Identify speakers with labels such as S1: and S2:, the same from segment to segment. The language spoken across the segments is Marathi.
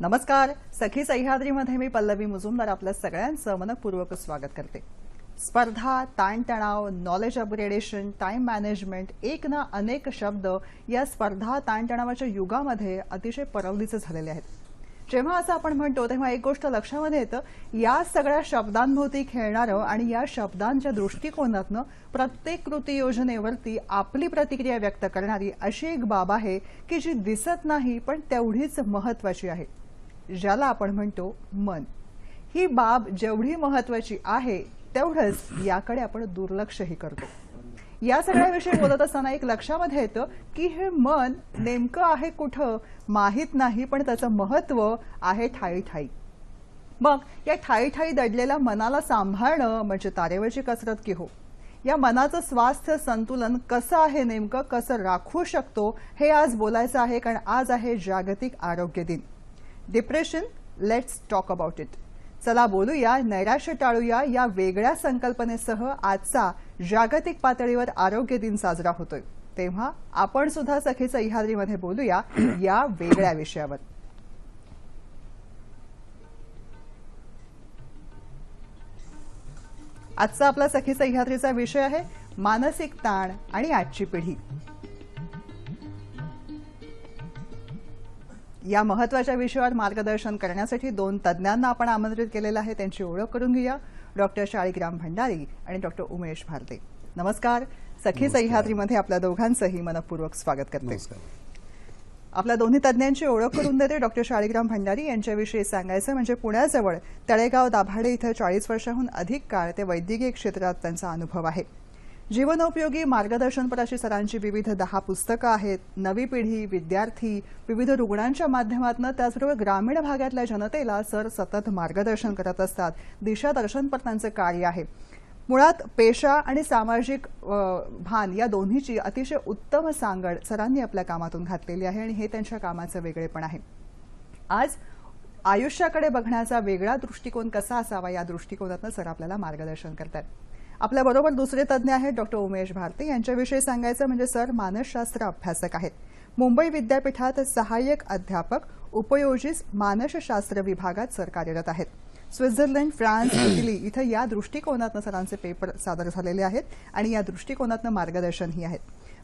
S1: नमस्कार. सखी सह्याद्रीमध्ये मी पल्लवी मुजुमदार आपल्या सगळ्यांचं मनपूर्वक स्वागत करते. स्पर्धा, ताणतणाव, नॉलेज अपग्रेडेशन, टाइम मॅनेजमेंट, एक ना अनेक शब्द या स्पर्धा ताणतणावाच्या युगामध्ये अतिशय परवलीचे झालेले आहेत. जेव्हा असं आपण म्हणतो तेव्हा एक गोष्ट लक्षामध्ये येतं, या सगळ्या शब्दांभोवती खेळणारं आणि या शब्दांच्या दृष्टिकोनातनं प्रत्येक कृती योजनेवरती आपली प्रतिक्रिया व्यक्त करणारी अशी एक बाब आहे की जी दिसत नाही पण तेवढीच महत्वाची आहे, ज्याला आपण म्हणतो मन. ही बाब जेवढी महत्वाची आहे तेवढंच याकडे आपण दुर्लक्षही करतो. या सगळ्याविषयी बोलत असताना एक लक्षामध्ये येतं की हे मन नेमकं आहे कुठं माहीत नाही, पण त्याचं महत्व आहे ठाई ठाई. मग या ठाई ठाई दडलेल्या मनाला सांभाळणं म्हणजे तारेवरची कसरत की हो? या मनाचं स्वास्थ्य संतुलन कसं आहे, नेमकं कसं राखू शकतो, हे आज बोलायचं आहे, कारण आज आहे जागतिक आरोग्य दिन. Depression, let's talk about it. चला बोलूया, नैराश्य टाळूया या वेगळ्या संकल्पनेसह आजचा जागतिक पातळीवर आरोग्य दिन साजरा होतोय. तेव्हा आपण सुद्धा सखी सह्याद्रीमध्ये बोलूया या वेगळ्या विषयावर. आजचा आपला सखी सह्याद्रीचा विषय आहे मानसिक ताण आणि आजची पिढी. या महत्वाच्या विषयावर मार्गदर्शन करण्यासाठी दोन तज्ज्ञांना आपण आमंत्रित केलेलं आहे. त्यांची ओळख करून घेऊया. डॉक्टर शाळीग्राम भंडारी आणि डॉक्टर उमेश भारते. नमस्कार. सखी सह्याद्रीमध्ये आपल्या दोघांचंही मनपूर्वक स्वागत करते. आपल्या दोन्ही तज्ज्ञांची ओळख करून देते. डॉक्टर शाळीग्राम भंडारी यांच्याविषयी सांगायचं म्हणजे पुण्याजवळ तळेगाव दाभाडे इथं 40 वर्षांहून अधिक काळ ते वैद्यकीय क्षेत्रात त्यांचा अनुभव आहे. जीवनोपयोगी मार्गदर्शनपर अशी सरांची विविध 10 पुस्तकं आहेत. नवी पिढी, विद्यार्थी, विविध रुग्णांच्या माध्यमातून त्याचबरोबर ग्रामीण भागातल्या जनतेला सर सतत मार्गदर्शन करत असतात. दिशादर्शनपर त्यांचं कार्य आहे. मुळात पेशा आणि सामाजिक भान या दोन्हीची अतिशय उत्तम सांगड सरांनी आपल्या कामातून घातलेली आहे आणि हे त्यांच्या कामाचं वेगळेपण आहे. आज आयुष्याकडे बघण्याचा वेगळा दृष्टिकोन कसा असावा या दृष्टिकोनातून सर आपल्याला मार्गदर्शन करतात. आपल्या बरोबर दुसरे तज्ज्ञ आहेत डॉक्टर उमेश भारते. यांच्याविषयी सांगायचं म्हणजे सर मानसशास्त्र अभ्यासक आहेत. मुंबई विद्यापीठात सहाय्यक अध्यापक उपयोजित मानसशास्त्र विभागात सर कार्यरत आहेत. स्वित्झर्लंड, फ्रान्स, इटली इथं या दृष्टिकोनातून सरांचे पेपर सादर झालेले आहेत आणि या दृष्टिकोनातून मार्गदर्शनही आहेत.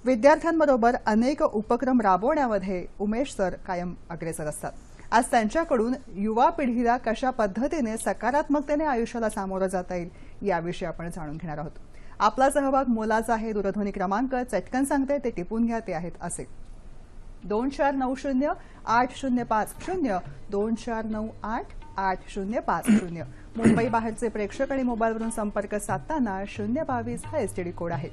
S1: विद्यार्थ्यांबरोबर अनेक उपक्रम राबवण्यामध्ये उमेश सर कायम अग्रेसर असतात. आज त्यांच्याकडून युवा पिढीला कशा पद्धतीने सकारात्मकतेने आयुष्याला सामोरं जाता येईल याविषयी आपण जाणून घेणार आहोत. आपला सहभाग मोलाचा आहे. दूरध्वनी क्रमांक चटकन सांगते, ते टिपून घ्या. ते आहेत असे 24908050 24988050. मुंबई बाहेरचे प्रेक्षक आणि मोबाईलवरून संपर्क साधताना 022 हा एसटीडी कोड आहे.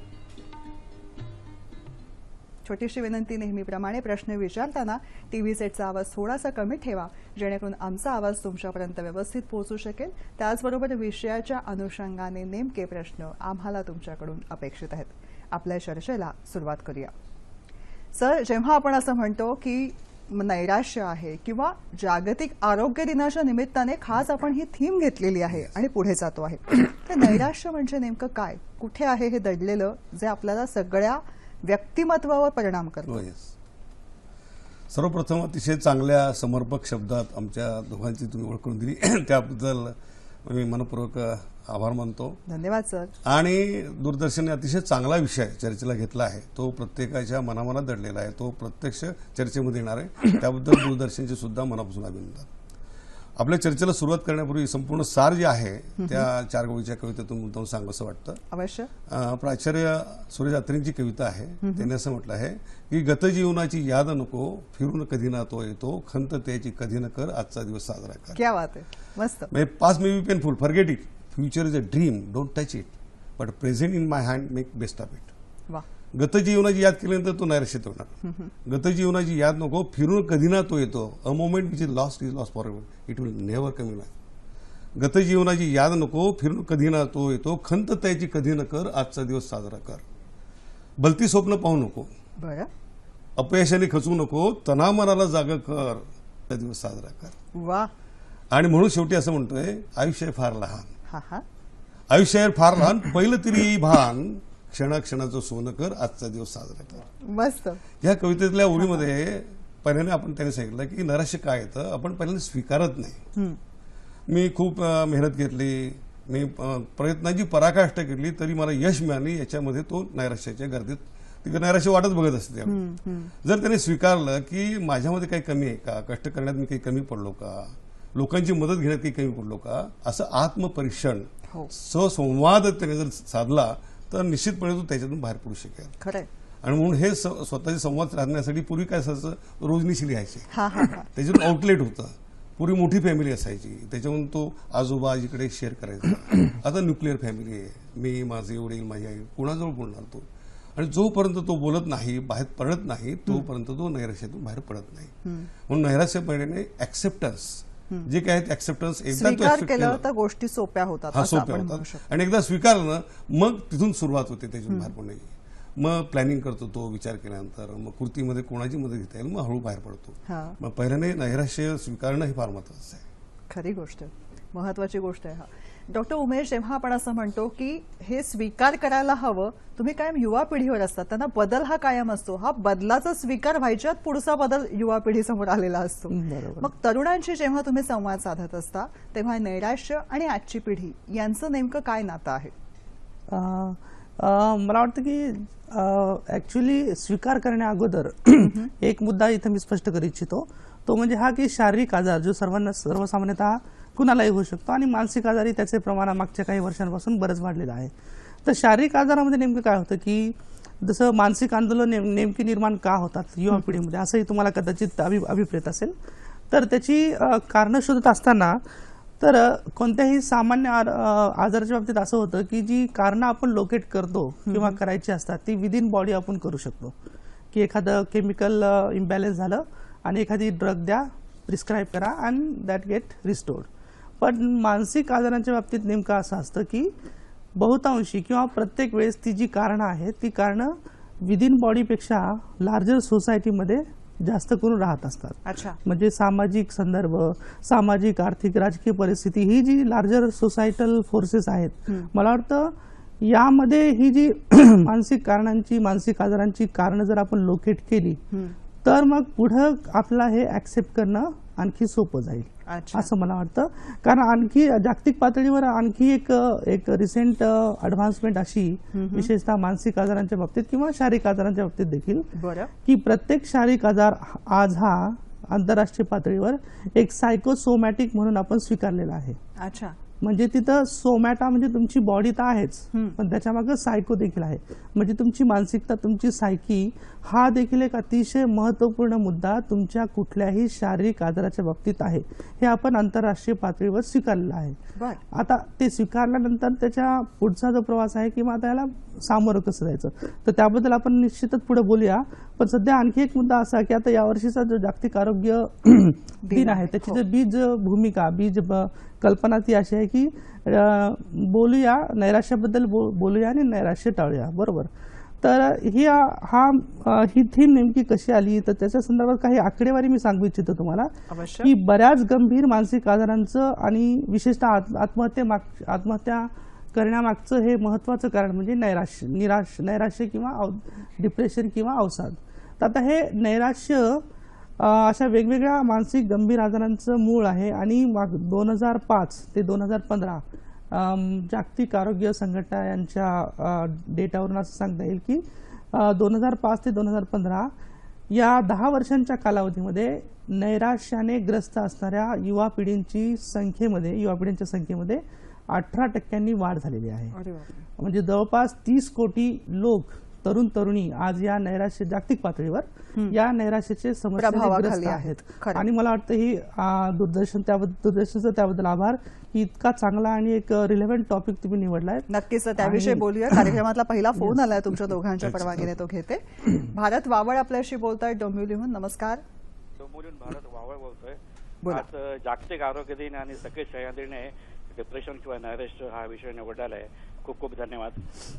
S1: छोटीशी विनंती, नेहमीप्रमाणे प्रश्न विचारताना टीव्ही सेटचा आवाज थोडासा कमी ठेवा, जेणेकरून आमचा आवाज तुमच्यापर्यंत व्यवस्थित पोहोचू शकेल. त्याचबरोबर विषयाच्या अनुषंगाने नेमके प्रश्न आम्हाला तुमच्याकडून अपेक्षित आहेत. आपल्या चर्चेला सुरुवात करूया. सर, जेव्हा आपण असं म्हणतो की नैराश्य आहे किंवा जागतिक आरोग्य दिनाच्या निमित्ताने खास आपण ही थीम घेतलेली आहे आणि पुढे जातो आहे, तर नैराश्य म्हणजे नेमकं काय, कुठे आहे हे दडलेलं जे आपल्याला सगळ्या व्यक्तिमत्वावर परिणाम करतो?
S2: सर्वप्रथम अतिशय चांगल्या समर्पक शब्दात आमच्या दोघांची तुम्ही ओळख करून दिली, त्याबद्दल मी मनपूर्वक आभार मानतो.
S1: धन्यवाद सर.
S2: आणि दूरदर्शनने अतिशय चांगला विषय चर्चेला घेतला आहे. तो प्रत्येकाच्या मनामनात दडलेला आहे. तो प्रत्यक्ष चर्चेमध्ये येणार आहे. त्याबद्दल दूरदर्शनचे सुद्धा मनापासून अभिनंदन. आपल्या चर्चेला सुरुवात करण्यापूर्वी संपूर्ण सार जे आहे त्या 4 गोळीच्या कवितेतून मुद्दाम सांगावंसं वाटतं.
S1: अवश्य.
S2: प्राचार्य सुरेश अत्रेंची कविता आहे. त्यांनी असं म्हटलं आहे की गतजीवनाची याद नको, फिरून कधी ना तो येतो, खंत त्याची कधी न कर, आजचा दिवस साजरा कर.
S1: क्या बात आहे, मस्त.
S2: Past may be painful, forget it, future is a dream, don't touch it, but present in my hand make best of it.
S1: वा.
S2: गतजीवनाची याद केल्यानंतर तो नैराश्यत होणार. गतजीवनाची याद नको, फिरून कधी ना तो येतो, a moment which is lost forever, it will never come in. गतजीवनाची याद नको, फिरून कधी ना तो येतो, खंत त्याची कधी न कर, आजचा दिवस साजरा कर. भलती स्वप्न पाहू नको,
S1: बरं,
S2: अपयशाने खचू नको, तना मनाला जागा कर, आजचा दिवस साजरा कर.
S1: वा.
S2: आणि म्हणून शेवटी असं म्हणतोय, आयुष्य फार लहान,
S1: आयुष्य
S2: फार लहान, पहिलं तरी भान, क्षणाक्षणाचं सोनं कर, आजचा दिवस साजरा कर.
S1: मस्त.
S2: या कवितेतल्या ओळीमध्ये पहिल्याने आपण त्याने सांगितलं की नैराश्य काय येतं, आपण पहिल्यांदा स्वीकारत नाही. मी खूप मेहनत घेतली, मी प्रयत्नाची पराकाष्ठा केली, तरी मला यश मिळाली, याच्यामध्ये तो नैराश्याच्या गर्दीत ती नैराश्य वाटच बघत असते त्यामुळे. जर त्याने स्वीकारलं की माझ्यामध्ये काही कमी आहे का, कष्ट करण्यात मी काही कमी पडलो का, लोकांची मदत घेण्यात काही कमी पडलो का, असं आत्मपरीक्षण ससंवाद त्याने जर साधला तर निश्चितपणे तो त्याच्यातून बाहेर पडू शकेल.
S1: खरंय.
S2: आणि म्हणून हे स्वतःचे संवाद साधण्यासाठी पूर्वी काय असायचं, रोजनिशी लिहायचे, त्याच्यातून आउटलेट होतं. पूर्वी मोठी फॅमिली असायची, त्याच्यावरून तो आजोबा आजीकडे शेअर करायचा. आता न्यूक्लिअर फॅमिली आहे, मी, माझे वडील, माझी आई, कोणाजवळ बोलणार तो. आणि जोपर्यंत तो बोलत नाही, बाहेर पडत नाही, तोपर्यंत तो नैराश्यातून बाहेर पडत नाही. म्हणून नैराश्य पहिल्याने ऍक्सेप्टन्स जे काय आहे, ऍक्सेप्टन्स एकदा तो
S1: स्वीकार केलं तर गोष्टी सोप्या होतात.
S2: हा, सोप्या होतात. आणि एकदा स्वीकारलं ना, मग तिथून सुरुवात होते त्याच्यातून बाहेर पडण्याची. मग प्लॅनिंग करतो तो विचार केल्यानंतर, मग कृतीमध्ये कोणाची मदत घेता येईल, मग हळू बाहेर पडतो. मग पहिल्याने नैराश्य स्वीकारणं हे फार महत्वाचं आहे.
S1: खरी गोष्ट, महत्वाची गोष्ट आहे. डॉक्टर उमेश, जेव्हा आपण असं म्हणतो की हे स्वीकार करायला हवं, तुम्ही कायम युवा पिढीवर असतात, त्यांना बदल हा कायम असतो, हा बदलाचा स्वीकार व्हायच्यात पुढचा बदल युवा पिढीसमोर आलेला असतो. मग तरुणांशी जेव्हा तुम्ही संवाद साधत असता तेव्हा नैराश्य आणि आजची पिढी यांचं नेमकं काय नातं आहे?
S3: मला वाटतं की ऍक्च्युली स्वीकार करण्या अगोदर एक मुद्दा इथं मी स्पष्ट करू इच्छितो, तो म्हणजे हा की शारीरिक आजार जो सर्वसामान्यतः कुणालाही होऊ शकतो आणि मानसिक आजारही त्याचे प्रमाण मागच्या काही वर्षांपासून बरंच वाढलेलं आहे. तर शारीरिक आजारामध्ये नेमकं काय होतं की जसं मानसिक आंदोलन नेमकी निर्माण का होतात युवा पिढीमध्ये, असंही तुम्हाला कदाचित अभिप्रेत असेल. तर त्याची कारणं शोधत असताना तर कोणत्याही सामान्य आजाराच्या बाबतीत असं होतं की जी कारणं आपण लोकेट करतो किंवा करायची असतात ती विदिन बॉडी आपण करू शकतो. की एखादं केमिकल इम्बॅलन्स झालं आणि एखादी ड्रग द्या, प्रिस्क्राईब करा अँड दॅट गेट रिस्टोर्ड. पण मानसिक आजारांच्या बाबतीत नेमकं असं असतं की बहुतांशी किंवा प्रत्येक वेळेस ती जी कारणं आहेत ती कारणं विदिन बॉडीपेक्षा लार्जर सोसायटीमध्ये जास्त करून राहत असतात. म्हणजे सामाजिक संदर्भ, सामाजिक, आर्थिक, राजकीय परिस्थिती ही जी लार्जर सोसायटल फोर्सेस आहेत, मला वाटतं यामध्ये ही जी मानसिक कारणांची, मानसिक आजारांची कारणं जर आपण लोकेट केली तर मग पुढं आपला हे ऍक्सेप्ट करणं आणखी सोपं जाईल असं मला वाटतं. कारण आणखी जागतिक पातळीवर आणखी एक रिसेंट ॲडव्हान्समेंट अशी विशेषतः मानसिक आजारांच्या बाबतीत किंवा शारीरिक आजारांच्या बाबतीत देखील की प्रत्येक शारीरिक आजार आज हा आंतरराष्ट्रीय पातळीवर एक सायकोसोमॅटिक म्हणून आपण स्वीकारलेला आहे. म्हणजे तिथं सोमॅटा म्हणजे तुमची बॉडी तर आहेच, पण त्याच्यामागे सायको देखील आहे. म्हणजे तुमची मानसिकता, तुमची सायकी हा देखील एक अतिशय महत्वपूर्ण मुद्दा तुमच्या कुठल्याही शारीरिक आजाराच्या बाबतीत आहे. हे आपण आंतरराष्ट्रीय पातळीवर स्वीकारलेलं आहे. आता ते स्वीकारल्यानंतर त्याच्या पुढचा जो प्रवास आहे किंवा त्याला सामोरं कसं जायचं तर त्याबद्दल आपण निश्चितच पुढे बोलूया. पण सध्या आणखी एक मुद्दा असा की आता यावर्षीचा जो जागतिक आरोग्य दिन आहे त्याची जी बीज भूमिका, बीज कल्पना ती अशी आहे की बोलूया नैराश्याबद्दल, बोलूया आणि नैराश्य टाळूया. बरोबर. तर ही थीम नेमकी कशी आली तर त्याच्या संदर्भात काही आकडेवारी मी सांगू इच्छितो तुम्हाला की बऱ्याच गंभीर मानसिक आजारांचं आणि विशेषतः आत्महत्या करण्यामागचं हे महत्वाचं कारण म्हणजे नैराश्य किंवा डिप्रेशन किंवा अवसाद. तर आता हे नैराश्य अशा वेगवेगळ्या मानसिक गंभीर आजारांचं मूळ आहे आणि 2005 ते 2015 जागतिक आरोग्य संघटना यांच्या डेटावरून असं सांगता येईल की 2005 ते 2015 या 10 वर्षांच्या कालावधीमध्ये नैराश्याने ग्रस्त असणाऱ्या युवा पिढींच्या संख्येमध्ये 18% वाढ झालेली आहे. म्हणजे जवळपास 30 कोटी लोक, तरुण तरुणी आज या नैराश्य जागतिक पातळीवर या नैराश्याचे समस्याग्रस्त आहेत. आणि मला वाटतं ही दूरदर्शनचं त्याबद्दल आभार की इतका चांगला आणि एक रिलेव्हंट टॉपिक तुम्ही निवडलाय.
S1: नक्कीच त्याविषयी बोलूया. कार्यक्रमातला पहिला फोन आलाय तुमच्या दोघांच्या परवानगीने, तो घेते. भारत वावळ आपल्याशी बोलतायत डोंबिवलीहून. नमस्कार.
S4: डोंबिवलीहून भारत वावळ बोलतोय. आज जागतिक आरोग्य दिन आणि सगळे सह्याद्रीने डिप्रेशन किंवा नैराश्य हा विषय निवडलेला आहे. खूप खूप धन्यवाद.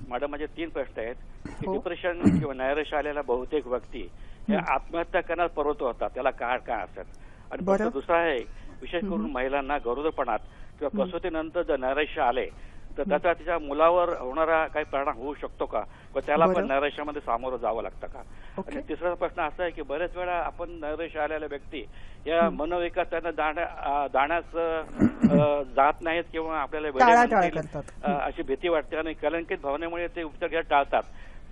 S4: मॅडम, माझे 3 प्रश्न आहेत की डिप्रेशन किंवा नैराश्य आलेला बहुतेक व्यक्ती हे आत्महत्या करण्यास प्रवृत्त होतात, त्याला काय असतात? आणि प्रश्न दुसरा आहे, विशेष करून महिलांना गरोदरपणात किंवा प्रसूतीनंतर जर नैराश्य आले तर त्याचा तिच्या मुलावर होणारा काही परिणाम होऊ शकतो का, व त्याला
S1: बरं.
S4: पण नैराश्यामध्ये सामोरं जावं लागतं का?
S1: ओके.
S4: आणि तिसरा प्रश्न असा आहे की बरेच वेळा आपण नैराश्य आलेल्या व्यक्ती या मनोविकास त्यांना जाण्यास जात नाहीत किंवा आपल्याला वेडे
S1: टाळाटाळ
S4: म्हणतील,
S1: करतात.
S4: अशी भीती वाटते आणि कलंकित भावनेमुळे ते उपचार घ्यायला टाळतात.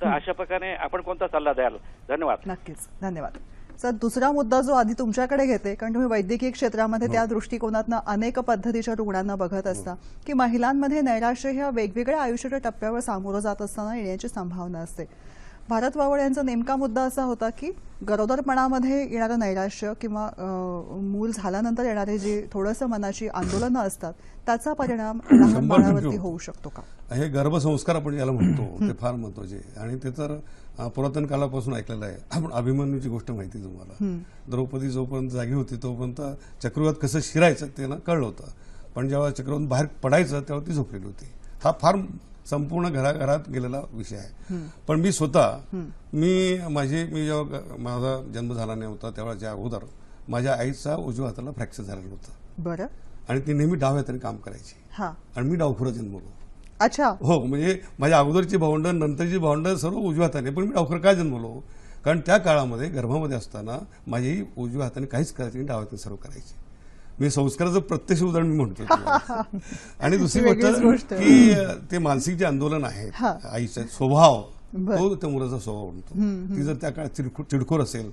S4: तर अशा प्रकारे आपण कोणता सल्ला द्याल? धन्यवाद.
S1: नक्कीच, धन्यवाद. सर, दुसरा मुद्दा जो आधी तुमच्याकडे घेते, कारण तुम्ही वैद्यकीय क्षेत्रामध्ये त्या दृष्टिकोनातनं अनेक पद्धतीच्या रुग्णांना बघत असता की महिलांमध्ये नैराश्य ह्या वेगवेगळ्या आयुष्याच्या टप्प्यावर सामोरं जात असताना येण्याची संभावना असते. भारत वावळ यांचा नेमका मुद्दा असा होता की गरोदरपणामध्ये येणारं नैराश्य किंवा मूल झाल्यानंतर येणारे जे थोडंसं मनाची आंदोलनं असतात त्याचा परिणाम लहान
S2: 100%
S1: बाळावरती होऊ शकतो का?
S2: हे गर्भसंस्कार आपण याला म्हणतो ते फार महत्वाचे आहे. आणि ते तर पुरातन काळापासून ऐकलेलं आहे. आपण अभिमन्यूची गोष्ट माहिती आहे तुम्हाला. द्रौपदी जोपर्यंत जागी होती तोपर्यंत चक्रव्यूहात कसं शिरायचं त्यांना कळलं होतं, पण जेव्हा चक्रव्यूहात बाहेर पडायचं तेव्हा ती झोपलेली होती. हा फार संपूर्ण घराघरात गेलेला विषय आहे. पण मी स्वतः मी जेव्हा माझा जन्म झाला नाही होता तेव्हाच्या अगोदर माझ्या आईचा उजव्या हाताला फ्रॅक्चर झालेलं होतं.
S1: बरं.
S2: आणि ती नेहमी डाव्या हाताने काम करायची.
S1: हा.
S2: आणि मी डावखुरा जन्मलो.
S1: अच्छा.
S2: हो, म्हणजे माझ्या अगोदरची भावंडं नंतरची भावंडं सर्व उजव्या हाताने, पण मी डावखुरा का जन्मलो? कारण त्या काळामध्ये गर्भामध्ये असताना माझी उजव्या हाताने काहीच करायची नाही, डाव्या हाताने सर्व करायची. मी संस्काराचं प्रत्यक्ष उदाहरण मी म्हणतो तुम्हाला. आणि दुसरी गोष्ट की ते मानसिक जे आंदोलन आहे आईचा स्वभाव, तो त्या मुलाचा स्वभाव म्हणतो. ती जर त्या काळात चिडखोर असेल,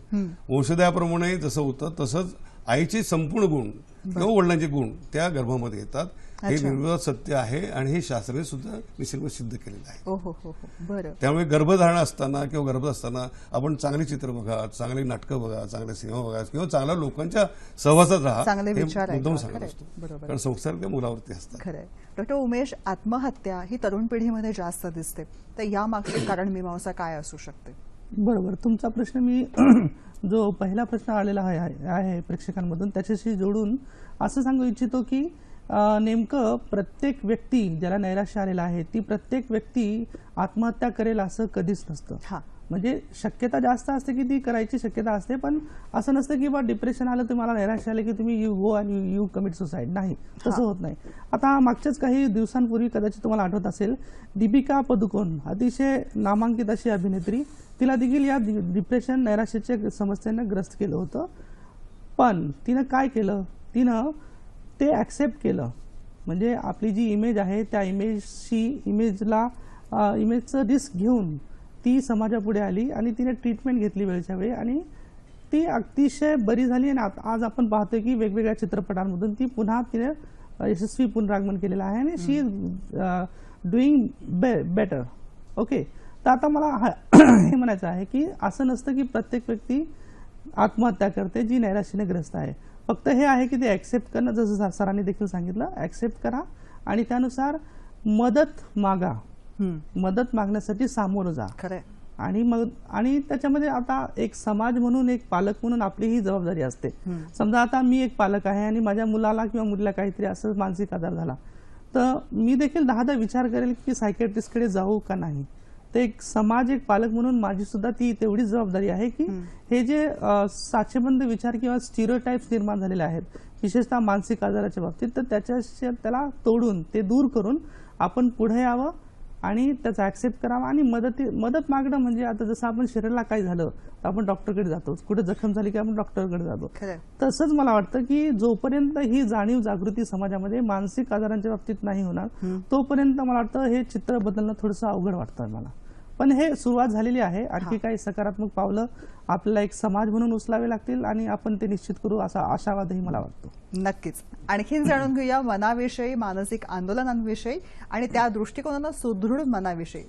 S2: वंशदयाप्रमाणे जसं होतं तसंच आईचे संपूर्ण गुण किंवा वडिलांचे गुण त्या गर्भामध्ये येतात. हे निर्विवाद सत्य आहे आणि हे शास्त्राने सुद्धा निश्चितपणे सिद्ध केलेलं आहे.
S1: बरं.
S2: त्यामुळे गर्भधारणा असताना किंवा गर्भात असताना आपण चांगली चित्र बघा, चांगली नाटकं बघा, चांगले सिनेमा बघा किंवा चांगल्या लोकांच्या सहवासात राहा,
S1: चांगले
S2: हे
S1: विचार
S2: मुद्दाम
S1: ऐका.
S2: सांगत
S1: खरंय.
S2: असतो.
S1: बरोबर.
S2: कारण संस्कार त्या मुलावरती असतात.
S1: खरंय. डॉक्टर उमेश, आत्महत्या ही तरुण पिढीमध्ये जास्त दिसते, तर यामागचे कारण मीमांसा काय असू शकते?
S3: बरोबर. तुमचा प्रश्न मी जो पहिला प्रश्न आलेला आहे प्रेक्षकांमधून त्याच्याशी जोडून असं सांगू इच्छितो की नेमकं प्रत्येक व्यक्ती ज्याला नैराश्य आलेला आहे ती प्रत्येक व्यक्ती आत्महत्या करेल असं कधीच नसतं. म्हणजे शक्यता जास्त असते की ती करायची शक्यता असते, पण असं नसतं की बा डिप्रेशन आलं तुम्हाला नैराश्य आलं की तुम्ही यू गो आणि यू कमिट सुसाईड. नाही, तसं होत नाही. आता मागच्याच काही दिवसांपूर्वी कदाचित तुम्हाला आठवत असेल, दीपिका पदुकोण अतिशय नामांकित अशी अभिनेत्री, तिला देखील या डिप्रेशन नैराश्याच्या समस्येनं ग्रस्त केलं होतं. पण तिनं काय केलं, तिनं ते ॲक्सेप्ट केलं. म्हणजे आपली जी इमेज आहे त्या इमेजचं रिस्क घेऊन ती समाजापुढे आली आणि तिने ट्रीटमेंट घेतली वेळच्या वेळी आणि ती अतिशय बरी झाली. आणि आज आपण पाहतोय की वेगवेगळ्या चित्रपटांमधून ती पुन्हा तिने यशस्वी पुनरागमन केलेलं आहे आणि शी इज डुईंग बेटर. ओके. तर आता मला हे म्हणायचं आहे की असं नसतं की प्रत्येक व्यक्ती आत्महत्या करते जी नैराश्याने ग्रस्त आहे. फक्त हे आहे की ते ॲक्सेप्ट करणं, जसं सरांनी देखील सांगितलं, ॲक्सेप्ट करा आणि त्यानुसार मदत मागा. मदत मागण्यासाठी सामोरं जा.
S1: खरंय.
S3: आणि त्याच्यामध्ये आता एक समाज म्हणून, एक पालक म्हणून आपली ही जबाबदारी असते. समजा आता मी एक पालक आहे आणि माझ्या मुलाला किंवा मुलीला काहीतरी असं मानसिक आजार झाला, तर मी देखील 10दा विचार करेल की सायकॅट्रिस्टकडे जाऊ का नाही. तर एक समाज, एक पालक म्हणून माझी सुद्धा ती तेवढीच जबाबदारी आहे की हे जे साचेबंद विचार किंवा स्टिरियोटाइप्स निर्माण झालेले आहेत विशेषतः मानसिक आजाराच्या बाबतीत, तर त्याला तोडून, ते दूर करून आपण पुढे यावं आणि त्याचा ॲक्सेप्ट करावा. आणि मदत मागणं म्हणजे आता जसं आपण शरीराला काय झालं तर आपण डॉक्टरकडे जातो, कुठे जखम झाली की आपण डॉक्टरकडे जातो. तसंच मला वाटतं की जोपर्यंत ही जाणीव जागृती समाजामध्ये मानसिक आजारांच्या बाबतीत नाही होणार तोपर्यंत मला वाटतं हे चित्र बदलणं थोडंसं अवघड वाटतं मला. पण हे सुरुवात झालेली आहे. आणखी काही सकारात्मक पावलं आपल्याला एक समाज म्हणून उचलावे लागतील आणि आपण ते निश्चित करू असा आशावादही मला वाटतो.
S1: नक्कीच. आणखीन जाणून घेऊया मनाविषयी, मानसिक आंदोलनांविषयी आणि त्या दृष्टिकोनानं सुदृढ मनाविषयी.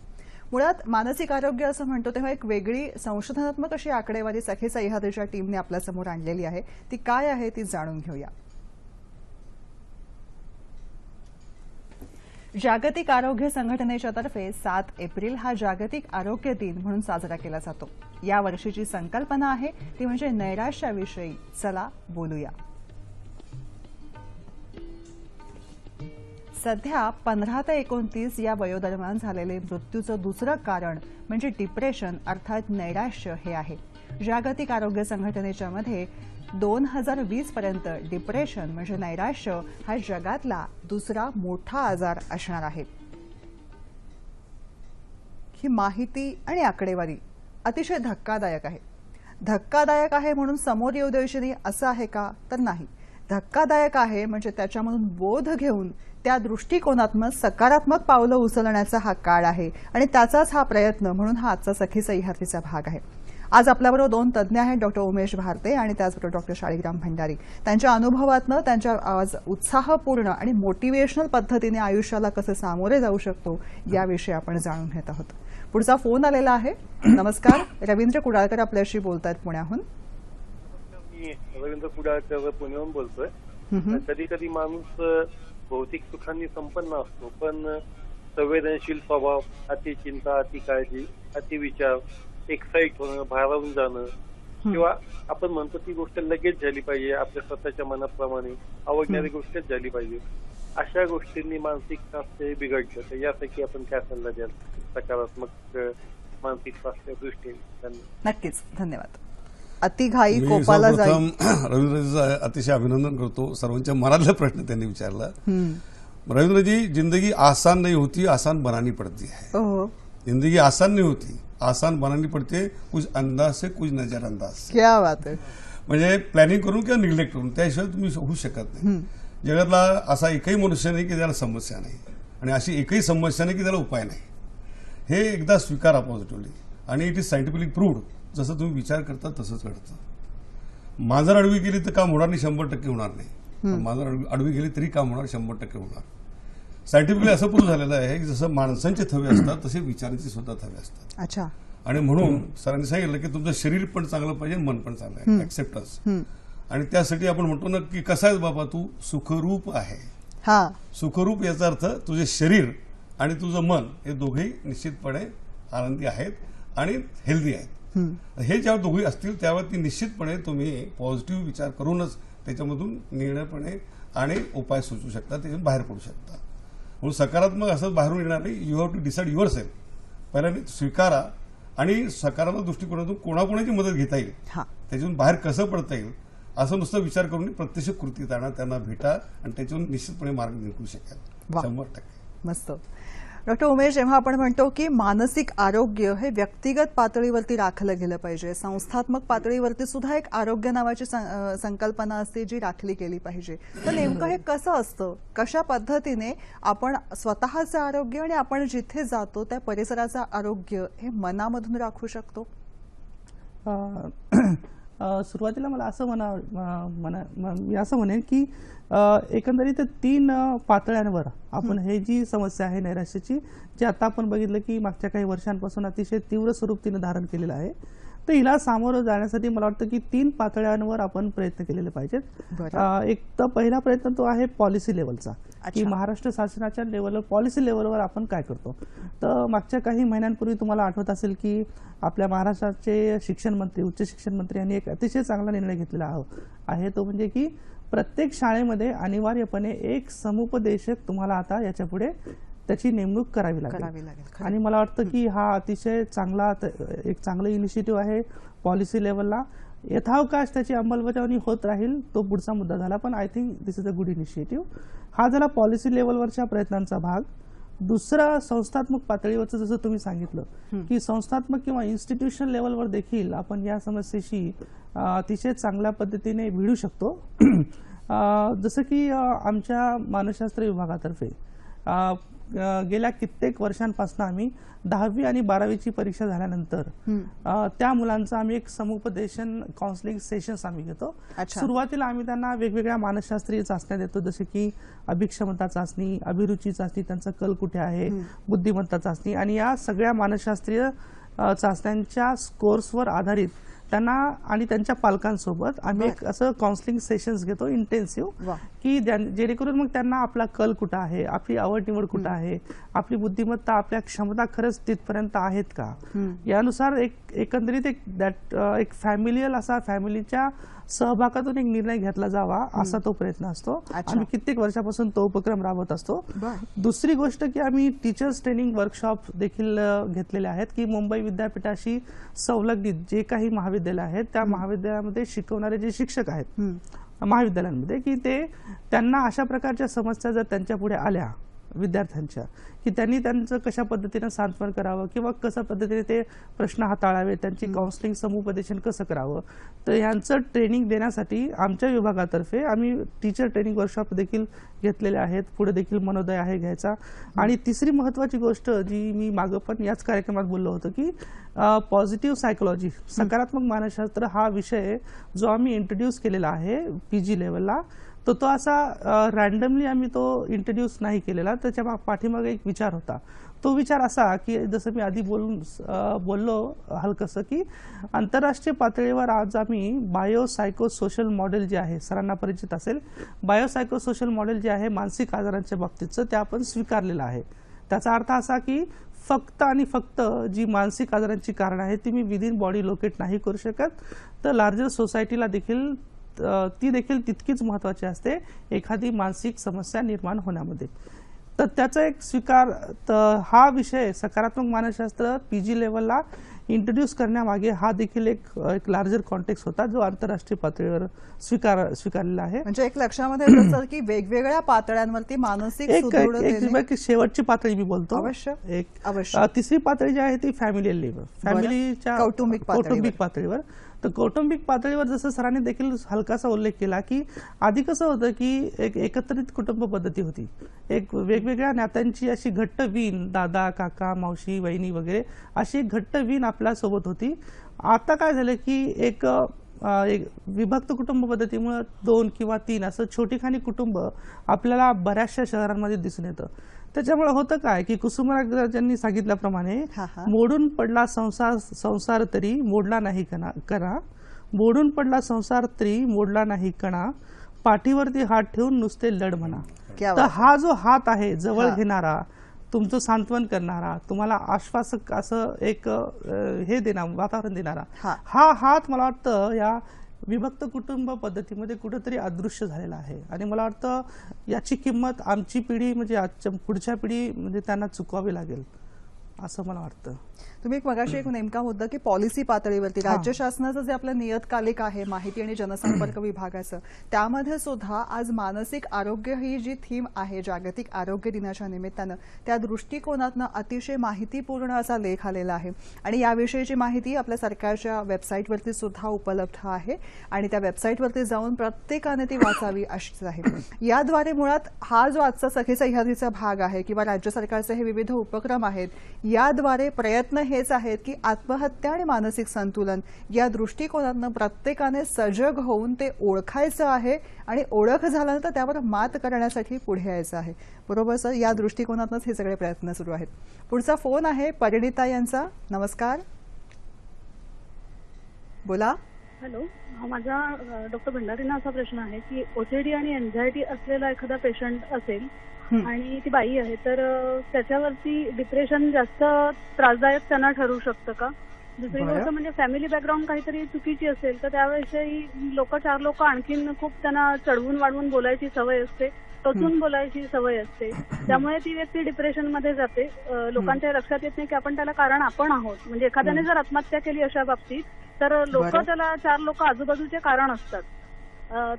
S1: मुळात मानसिक आरोग्य असं म्हणतो तेव्हा एक वेगळी संशोधनात्मक अशी आकडेवारी सखी सह्याद्रीच्या टीमने आपल्यासमोर आणलेली आहे. ती काय आहे ती जाणून घेऊया. जागतिक आरोग्य संघटनेच्या तर्फे 7 एप्रिल हा जागतिक आरोग्य दिन म्हणून साजरा केला जातो. या वर्षीची संकल्पना आहे ती म्हणजे नैराश्याविषयी चला बोलूया. सध्या 15 ते 29 या वयोदरम्यान झालेले मृत्यूचं दुसरं कारण म्हणजे डिप्रेशन अर्थात नैराश्य हे आहे. जागतिक आरोग्य संघटनेच्या मध्ये 2020 पर्यंत डिप्रेशन म्हणजे नैराश्य हा जगातला दुसरा मोठा आजार असणार आहे. ही माहिती आणि आकडेवारी अतिशय धक्कादायक आहे. धक्कादायक आहे म्हणून समोर येऊ द्यायची नाही असं आहे का? तर नाही. धक्कादायक आहे म्हणजे त्याच्यामधून बोध घेऊन त्या दृष्टिकोनात्मक सकारात्मक पावलं उचलण्याचा हा काळ आहे आणि त्याचाच हा प्रयत्न म्हणून हा आजचा सखी सह्याद्रीचा भाग आहे. आज आपल्याबरोबर दोन तज्ज्ञ आहेत, डॉक्टर उमेश भारते आणि त्याचबरोबर डॉक्टर शाळीग्राम भंडारी. त्यांच्या अनुभवातनं त्यांच्या आज उत्साहपूर्ण आणि मोटिवेशनल पद्धतीने आयुष्याला कसं सामोरे जाऊ शकतो याविषयी आपण जाणून घेत आहोत. पुढचा फोन आलेला आहे. नमस्कार, रवींद्र कुडाळकर आपल्याशी बोलतायत पुण्याहून.
S5: मी रवींद्र कुडाळकर पुण्याहून बोलतोय. कधी कधी माणूस भौतिक सुखांनी संपन्न असतो, पण संवेदनशील स्वभाव, अति चिंता, अति काळजी, अति विचार, एक्साइट होणं, भारावून जाणं किंवा आपण म्हणतो ती गोष्ट लगेच झाली पाहिजे, आपल्या स्वतःच्या मनाप्रमाणे आवडणारी गोष्टच झाली पाहिजे, अशा गोष्टींनी मानसिक स्वास्थ्य बिघडतं. तर यासाठी आपण काय सल्ला द्याल सकारात्मक मानसिक स्वास्थ्य दृष्टीने?
S1: नक्कीच, धन्यवाद. अतिघाई
S2: मी
S1: कोपाला जाईल.
S2: सर्वप्रथम रवींद्रजीचं अतिशय अभिनंदन करतो. सर्वांच्या मनातला प्रश्न त्यांनी विचारला. रवींद्र जी, जिंदगी आसान नहीं होती, आसान बनानी पड़ती है.
S1: ओहो,
S2: जिंदगी आसान नहीं होती, आसान बनानी पड़ती है, कुछ अंदाज से कुछ नजरअंदाज से.
S1: क्या बात आहे.
S2: म्हणजे प्लॅनिंग करून किंवा निग्लेक्ट करून त्याशिवाय तुम्ही होऊ शकत नाही. जगातला असा एकही मनुष्य नाही की त्याला समस्या नाही आणि अशी एकही समस्या नाही की त्याला उपाय नाही. हे एकदा स्वीकारा पॉझिटिव्हली आणि इट इज सायंटिफिकली प्रूव्ड. जसं तुम्ही विचार करता तसंच घडतं. मांजर आडवी गेली तर काम होणार नाही, 100% होणार नाही. पण मांजर आडवी गेली तरी काम होणार, 100% होणार. सायंटिफिकली असं प्रूव्ह झालेलं आहे की जसं माणसांचे थवे असतात तसे विचारांचे सुद्धा थवे असतात.
S1: अच्छा.
S2: आणि म्हणून सरांनी सांगितलं की तुमचं शरीर पण चांगलं पाहिजे, मन पण चांगलं आहे, ऍक्सेप्टन्स. आणि त्यासाठी आपण म्हणतो ना की कसा आहे बाबा तू, सुखरूप आहे.
S1: हा,
S2: सुखरूप याचा अर्थ तुझे शरीर आणि तुझं मन हे दोघेही निश्चितपणे आनंदी आहेत आणि हेल्दी आहेत. हे जेव्हा दोघे असतील त्यावेळी ती निश्चितपणे तुम्ही पॉझिटिव्ह विचार करूनच त्याच्यामधून निर्णयपणे आणि उपाय सुचवू शकता, त्याच्यातून बाहेर पडू शकता. म्हणून सकारात्मक असं बाहेरून येणार नाही. You have to decide yourself. पहिल्यांदा स्वीकारा आणि सकारात्मक दृष्टिकोनातून कोणाकोणाची मदत घेता येईल, त्याच्यातून बाहेर कसं पडता येईल असं नुसतं विचार करून प्रत्यक्ष कृतीत आणा, त्यांना भेटा आणि त्याच्यातून निश्चितपणे मार्ग निघू शकेल. 100%.
S1: मस्त. डॉक्टर उमेश, जेव्हा आपण म्हणतो की मानसिक आरोग्य हे व्यक्तिगत पातळीवरती राखलं गेलं पाहिजे, संस्थात्मक पातळीवरती सुद्धा एक आरोग्य नावाची संकल्पना असते जी राखली गेली पाहिजे, तर नेमकं हे कसं असतं? कशा पद्धतीने आपण स्वतःचं आरोग्य आणि आपण जिथे जातो त्या परिसराचं आरोग्य हे मनामधून राखू शकतो?
S3: सुरुवातीला मला असं मी असं म्हणेन की एकंदरीत 3 पातळ्यांवर आपण हे जी समस्या आहे नैराश्याची, जी आता आपण बघितलं की मागच्या काही वर्षांपासून अतिशय तीव्र स्वरूप तिने धारण केलेलं आहे, तर हिला सामोरं जाण्यासाठी मला वाटतं की 3 पातळ्यांवर आपण प्रयत्न केलेले पाहिजेत. एक तर पहिला प्रयत्न तो आहे पॉलिसी लेवलचा, की महाराष्ट्र शासनाच्या लेवलवर पॉलिसी लेवलवर आपण काय करतो. तर मागच्या काही महिन्यांपूर्वी तुम्हाला आठवत असेल की आपल्या महाराष्ट्राचे शिक्षण मंत्री, उच्च शिक्षण मंत्री यांनी एक अतिशय चांगला निर्णय घेतलेला आहे. तो म्हणजे की प्रत्येक शाळेमध्ये अनिवार्यपणे एक समुपदेशक तुम्हाला आता याच्या पुढे त्याची नेमणूक करावी लागेल. आणि मला वाटतं की हा अतिशय चांगला एक चांगलं इनिशिएटिव्ह आहे पॉलिसी लेवलला. यथावकाश त्याची अंमलबजावणी होत राहील तो पुढचा मुद्दा झाला, पण I think this is a good initiative. हा झाला पॉलिसी लेवलवरच्या प्रयत्नांचा भाग. दुसरा संस्थात्मक पातळीवरचं, जसं तुम्ही सांगितलं की संस्थात्मक किंवा इन्स्टिट्यूशन लेवलवर देखील आपण या समस्येशी अतिशय चांगल्या पद्धतीने भिडू शकतो. जसं की आमच्या मानसशास्त्र विभागातर्फे गेल्या कित्येक वर्षांपासून आम्ही 10वी आणि 12वीची परीक्षा झाल्यानंतर त्या मुलांचं आम्ही एक समुपदेशन काउन्सिलिंग सेशन्स आम्ही घेतो. सुरुवातीला आम्ही त्यांना वेगवेगळ्या मानसशास्त्रीय चाचण्या देतो, जसे की अभिक्षमता चाचणी, अभिरुची चाचणी, त्यांचा कल कुठे आहे, बुद्धिमत्ता चाचणी, आणि या सगळ्या मानसशास्त्रीय चाचण्यांच्या स्कोर्सवर आधारित त्यांना आणि त्यांच्या पालकांसोबत आम्ही एक असं काउन्सिलिंग सेशन्स घेतो इंटेन्सिव्ह, की जेणेकरून मग त्यांना आपला कल कुठं आहे, आपली आवड निवड कुठं आहे, आपली बुद्धिमत्ता, आपल्या क्षमता खरंच तिथपर्यंत आहेत का, यानुसार एकंदरीत एक फॅमिलियल असा फॅमिलीच्या सहभागातून एक निर्णय घेतला जावा असा तो प्रयत्न असतो. आम्ही कित्येक वर्षापासून तो उपक्रम राबवत असतो. दुसरी गोष्ट की आम्ही टीचर्स ट्रेनिंग वर्कशॉप देखील घेतलेले आहेत, की मुंबई विद्यापीठाशी संलग्नित जे काही महाविद्यालय आहेत त्या महाविद्यालयामध्ये शिकवणारे जे शिक्षक आहेत महाविद्यालयांमध्ये, की ते त्यांना अशा प्रकारच्या समस्या जर त्यांच्या पुढे आल्या विद्यार्थ्यांच्या, की त्यांनी त्यांचं कशा पद्धतीने सांत्वन करावं किंवा कशा पद्धतीने ते प्रश्न हाताळावे, त्यांची काउन्सिलिंग समुपदेशन कसं करावं. तर यांचं ट्रेनिंग देण्यासाठी आमच्या विभागातर्फे आम्ही टीचर ट्रेनिंग वर्कशॉप देखील घेतलेले आहेत. पुढे देखील मनोदय आहे घ्यायचा. आणि तिसरी महत्त्वाची गोष्ट जी मी मागं पण याच कार्यक्रमात बोललो होतो की पॉझिटिव्ह सायकोलॉजी, सकारात्मक मानसशास्त्र हा विषय जो आम्ही इंट्रोड्यूस केलेला आहे PG लेवलला, तो असा रॅन्डमली आम्ही तो इंट्रोड्यूस नाही केलेला. त्याच्या पाठीमागे एक विचार होता. तो विचार असा की जसं मी आधी बोललो हलकसं की आंतरराष्ट्रीय पातळीवर आज आम्ही बायोसायकोसोशल मॉडेल जे आहे, सरांना परिचित असेल, बायोसायकोसोशल मॉडेल जे आहे मानसिक आजारांच्या बाबतीतचं, ते आपण स्वीकारलेलं आहे. त्याचा अर्थ असा की फक्त आणि फक्त जी मानसिक आजारांची कारणं आहेत ती मी विदिन बॉडी लोकेट नाही करू शकत, तर लार्जर सोसायटीला देखील ती देखील तितकीच महत्त्वाची असते एखादी मानसिक समस्या निर्माण होण्यामध्ये. तर त्याचा एक स्वीकार, हा विषय सकारात्मक मानसशास्त्र PG लेवलला इंट्रोड्यूस करण्यामागे हा देखील एक लार्जर कॉन्टेक्स्ट होता जो आंतरराष्ट्रीय पातळीवर स्वीकारलेला आहे.
S1: म्हणजे एक लक्षामध्ये येतं सर की वेगवेगळ्या पातळ्यांवरती मानसिक सुदृढतेने
S3: एक शेवटची पातळी मी बोलतो.
S1: अवश्य.
S3: तिसरी पातळी जी आहे ती फॅमिलियल लेवल, फॅमिलीच्या
S1: कौटुंबिक
S3: पातळीवर. तर कौटुंबिक पातळीवर जसं सरांनी देखील हलकासा उल्लेख केला की आधी कसं होतं की एक एकत्रित कुटुंब पद्धती होती, एक वेगवेगळ्या नात्यांची अशी घट्ट वीण, दादा काका मावशी वहिनी वगैरे अशी एक घट्ट वीण आपल्यासोबत होती. आता काय झालं की एक विभक्त कुटुंब पद्धतीमुळे 2 किंवा 3 असं छोटीखानी कुटुंब आपल्याला बऱ्याचशा शहरांमध्ये दिसून येतं. त्याच्यामुळे होतं काय की कुसुमाग्रजांनी सांगितल्याप्रमाणे मोडून पडला संसार तरी मोडला नाही कणा, मोडून पडला संसार तरी मोडला नाही कणा, पाठीवरती हात ठेवून नुसते लढ म्हणा. तर हा जो हात आहे जवळ घेणारा, तुमचं सांत्वन करणारा, तुम्हाला आश्वासक असं एक हे देणारा, वातावरण देणारा, हा हात मला वाटतं या विभक्त कुटुंब पद्धतीमध्ये कुठेतरी अदृश्य झालेला आहे. आणि मला वाटतं याची किंमत आमची पिढी म्हणजे आजच्या पुढच्या पिढी म्हणजे त्यांना चुकवावी लागेल असं मला वाटतं.
S1: तुम्ही एक मगाशी एक नेमका मुद्दा की पॉलिसी पातळीवरती राज्य शासनाचं जे आपलं नियतकालिक आहे माहिती आणि जनसंपर्क विभागाचं, त्यामध्ये सुद्धा आज मानसिक आरोग्य ही जी थीम आहे जागतिक आरोग्य दिनाच्या निमित्तानं, त्या दृष्टिकोनातनं अतिशय माहितीपूर्ण असा लेख आलेला आहे. आणि याविषयीची माहिती आपल्या सरकारच्या वेबसाईटवरती सुद्धा उपलब्ध आहे आणि त्या वेबसाईटवरती जाऊन प्रत्येकाने ती वाचावी अशीच आहे. याद्वारे मुळात हा जो आजचा सखी सह्याद्रीचा भाग आहे किंवा राज्य सरकारचे हे विविध उपक्रम आहेत, याद्वारे प्रयत्न हेच आहेत की आत्महत्या आणि मानसिक संतुलन या दृष्टिकोनातनं प्रत्येकाने सजग होऊन ते ओळखायचं आहे आणि ओळख झाल्यानंतर त्यावर मात करण्यासाठी पुढे यायचं आहे. बरोबर सर, या दृष्टिकोनातनंच हे सगळे प्रयत्न सुरू आहेत. पुढचा फोन आहे परिणिता यांचा. नमस्कार, बोला.
S6: हॅलो, माझा डॉक्टर भंडारींना असा प्रश्न आहे की OCD आणि एन्झायटी असलेला एखादा पेशंट असेल आणि ती बाई आहे, तर त्याच्यावरती डिप्रेशन जास्त त्रासदायक त्यांना ठरू शकतं का? दुसरी गोष्ट म्हणजे फॅमिली बॅकग्राऊंड काहीतरी चुकीची असेल तर त्याविषयी 4 लोक आणखीन खूप त्यांना चढवून वाढवून बोलायची सवय असते, टोचून बोलायची सवय असते, त्यामुळे ती व्यक्ती डिप्रेशनमध्ये जाते. लोकांच्या लक्षात येत नाही की आपण त्याला कारण आपण आहोत. म्हणजे एखाद्याने जर आत्महत्या केली अशा बाबतीत तर त्याला 4 लोक आजूबाजूचे कारण असतात.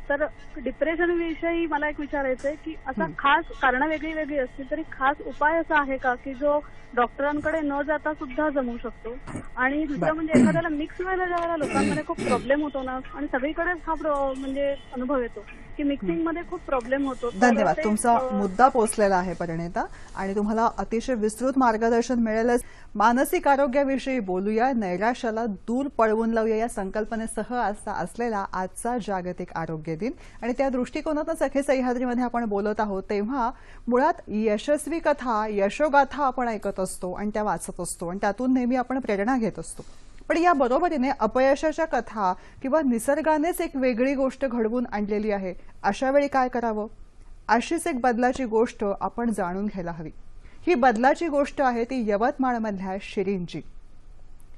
S6: तर डिप्रेशन विषयी मला एक विचारायचं आहे की असा खास कारण वेगळी वेगळी असतील तरी खास उपाय असा आहे का की जो डॉक्टरांकडे न जाता सुद्धा जमू शकतो? आणि दुसरं म्हणजे एखाद्याला मिक्स व्हायला ज्यावेळेला लोकांमध्ये खूप प्रॉब्लेम होतो ना, आणि सगळीकडेच हा म्हणजे अनुभव येतो की मिक्सिंग मध्ये खूप प्रॉब्लेम होतो.
S1: धन्यवाद, तुमचा मुद्दा पोचलेला आहे परिणिता आणि तुम्हाला अतिशय विस्तृत मार्गदर्शन मिळेलच. मानसिक आरोग्याविषयी बोलूया, नैराश्याला दूर पळवून लावूया या संकल्पनेसह असलेला आजचा जागतिक आरोग्य दिन. आणि त्या दृष्टिकोनातून सखी सह्याद्रीमध्ये आपण बोलत आहोत तेव्हा मुळात यशस्वी कथा, यशोगाथा आपण ऐकत असतो आणि त्या वाचत असतो आणि त्यातून नेहमी आपण प्रेरणा घेत असतो. पण या बरोबरीने अपयशाच्या कथा किंवा निसर्गानेच एक वेगळी गोष्ट घडवून आणलेली आहे, अशा वेळी काय करावं? अशीच एक बदलाची गोष्ट आपण जाणून घ्यायला हवी. ही बदलाची गोष्ट आहे ती यवतमाळमधल्या शिरीनची.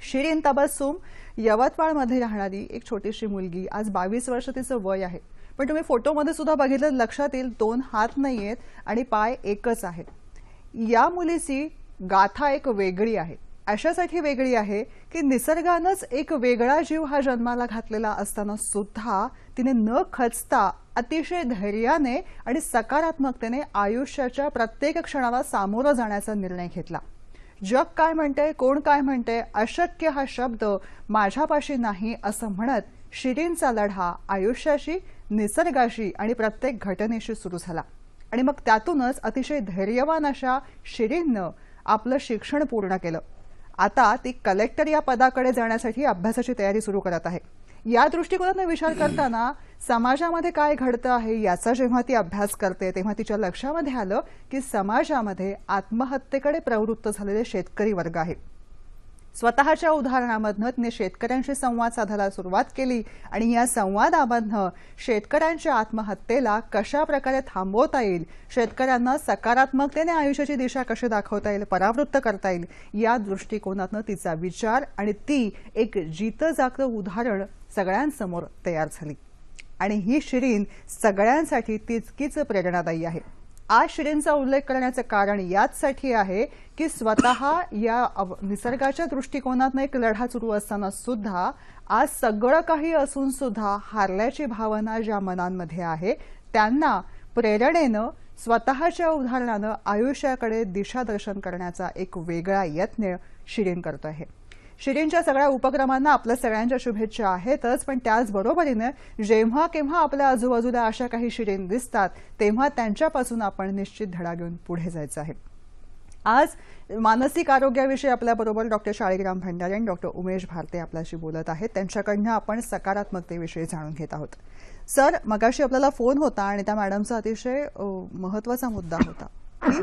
S1: शिरीन तबस्सुम यवतमाळमध्ये राहणारी एक छोटीशी मुलगी, आज 22 वर्ष तिचं वय आहे. पण तुम्ही फोटोमध्ये सुद्धा बघितलं लक्षात येईल 2 हात नाहीयेत आणि पाय एकच आहेत. या मुलीची गाथा एक वेगळी आहे. अशासाठी वेगळी आहे की निसर्गानंच एक वेगळा जीव हा जन्माला घातलेला असताना सुद्धा तिने न खचता अतिशय धैर्याने आणि सकारात्मकतेने आयुष्याच्या प्रत्येक क्षणाला सामोरं जाण्याचा निर्णय घेतला. जग काय म्हणते, कोण काय म्हणते, अशक्य हा शब्द माझ्यापाशी नाही असं म्हणत शिरीनचा लढा आयुष्याशी, निसर्गाशी आणि प्रत्येक घटनेशी सुरू झाला. आणि मग त्यातूनच अतिशय धैर्यवान अशा शिरीननं आपलं शिक्षण पूर्ण केलं. आता ती कलेक्टर या पदाकडे जाण्यासाठी अभ्यासाची तयारी सुरू करत आहे. या दृष्टिकोनातून विचार करताना समाजामध्ये काय घडतं आहे याचा जेव्हा ती अभ्यास करते तेव्हा तिच्या लक्षामध्ये आलं की समाजामध्ये आत्महत्येकडे प्रवृत्त झालेले शेतकरी वर्ग आहे. स्वतःच्या उदाहरणामधनं तिने शेतकऱ्यांशी संवाद साधायला सुरुवात केली आणि या संवादामधनं शेतकऱ्यांच्या आत्महत्येला कशा प्रकारे थांबवता येईल, शेतकऱ्यांना सकारात्मकतेने आयुष्याची दिशा कशी दाखवता येईल, परावृत्त करता येईल, या दृष्टिकोनातनं तिचा विचार आणि ती एक जितं जागतं उदाहरण सगळ्यांसमोर तयार झाली. आणि ही शिरीन सगळ्यांसाठी तितकीच प्रेरणादायी आहे. आज शिरीनचा उल्लेख करण्याचं कारण याचसाठी आहे की स्वतः या निसर्गाच्या दृष्टिकोनातून एक लढा सुरू असताना सुद्धा आज सगळं काही असून सुद्धा हारल्याची भावना ज्या मनांमध्ये आहे त्यांना प्रेरणेनं स्वतःच्या उदाहरणानं आयुष्याकडे दिशादर्शन करण्याचा एक वेगळा यत्न शिरीन करतो आहे. शिरीनच्या सगळ्या उपक्रमांना आपल्या सगळ्यांच्या शुभेच्छा आहेतच, पण त्याचबरोबरीने जेव्हा केव्हा आपल्या आजूबाजूला अशा काही शिरीन दिसतात तेव्हा त्यांच्यापासून आपण निश्चित धडा घेऊन पुढे जायचं आहे. आज मानसिक आरोग्याविषयी आपल्याबरोबर डॉक्टर शाळीग्राम भंडारे आणि डॉक्टर उमेश भारते आपल्याशी बोलत आहेत. त्यांच्याकडनं आपण सकारात्मकतेविषयी जाणून घेत आहोत. सर, मगाशी आपल्याला फोन होता आणि त्या मॅडमचा अतिशय महत्त्वाचा मुद्दा होता की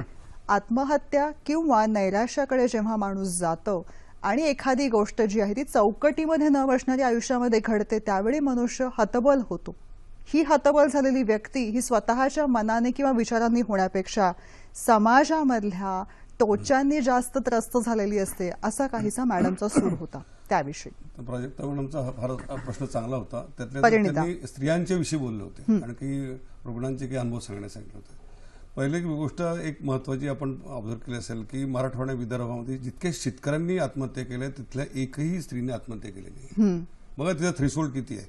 S1: आत्महत्या किंवा नैराश्याकडे जेव्हा माणूस जातो आणि एखादी गोष्ट जी आहे ती चौकटीमध्ये न बसणारी आयुष्यामध्ये घडते त्यावेळी मनुष्य हतबल होतो. ही हतबल झालेली व्यक्ती ही स्वतःच्या मनाने किंवा विचारांनी होण्यापेक्षा समाजामधल्या टोचांनी जास्त त्रस्त झालेली असते, असा काहीसा मॅडमचा सूर होता. त्याविषयी
S2: प्राजक्ता मॅडमचा फार प्रश्न चांगला होता. त्यातल्या त्यांनी स्त्रियांच्या विषयी बोलले होते आणि काही रुग्णांचे काही अनुभव सांगण्यास सांगितले होते. पहिली गोष्ट एक महत्वाची आपण ऑब्झर्व केली असेल की मराठवाडा विदर्भामध्ये जितके शेतकऱ्यांनी आत्महत्या केल्या तिथल्या एकही स्त्रीने आत्महत्या केलेली नाही. बघा तिचा थ्रेशोल्ड किती आहे.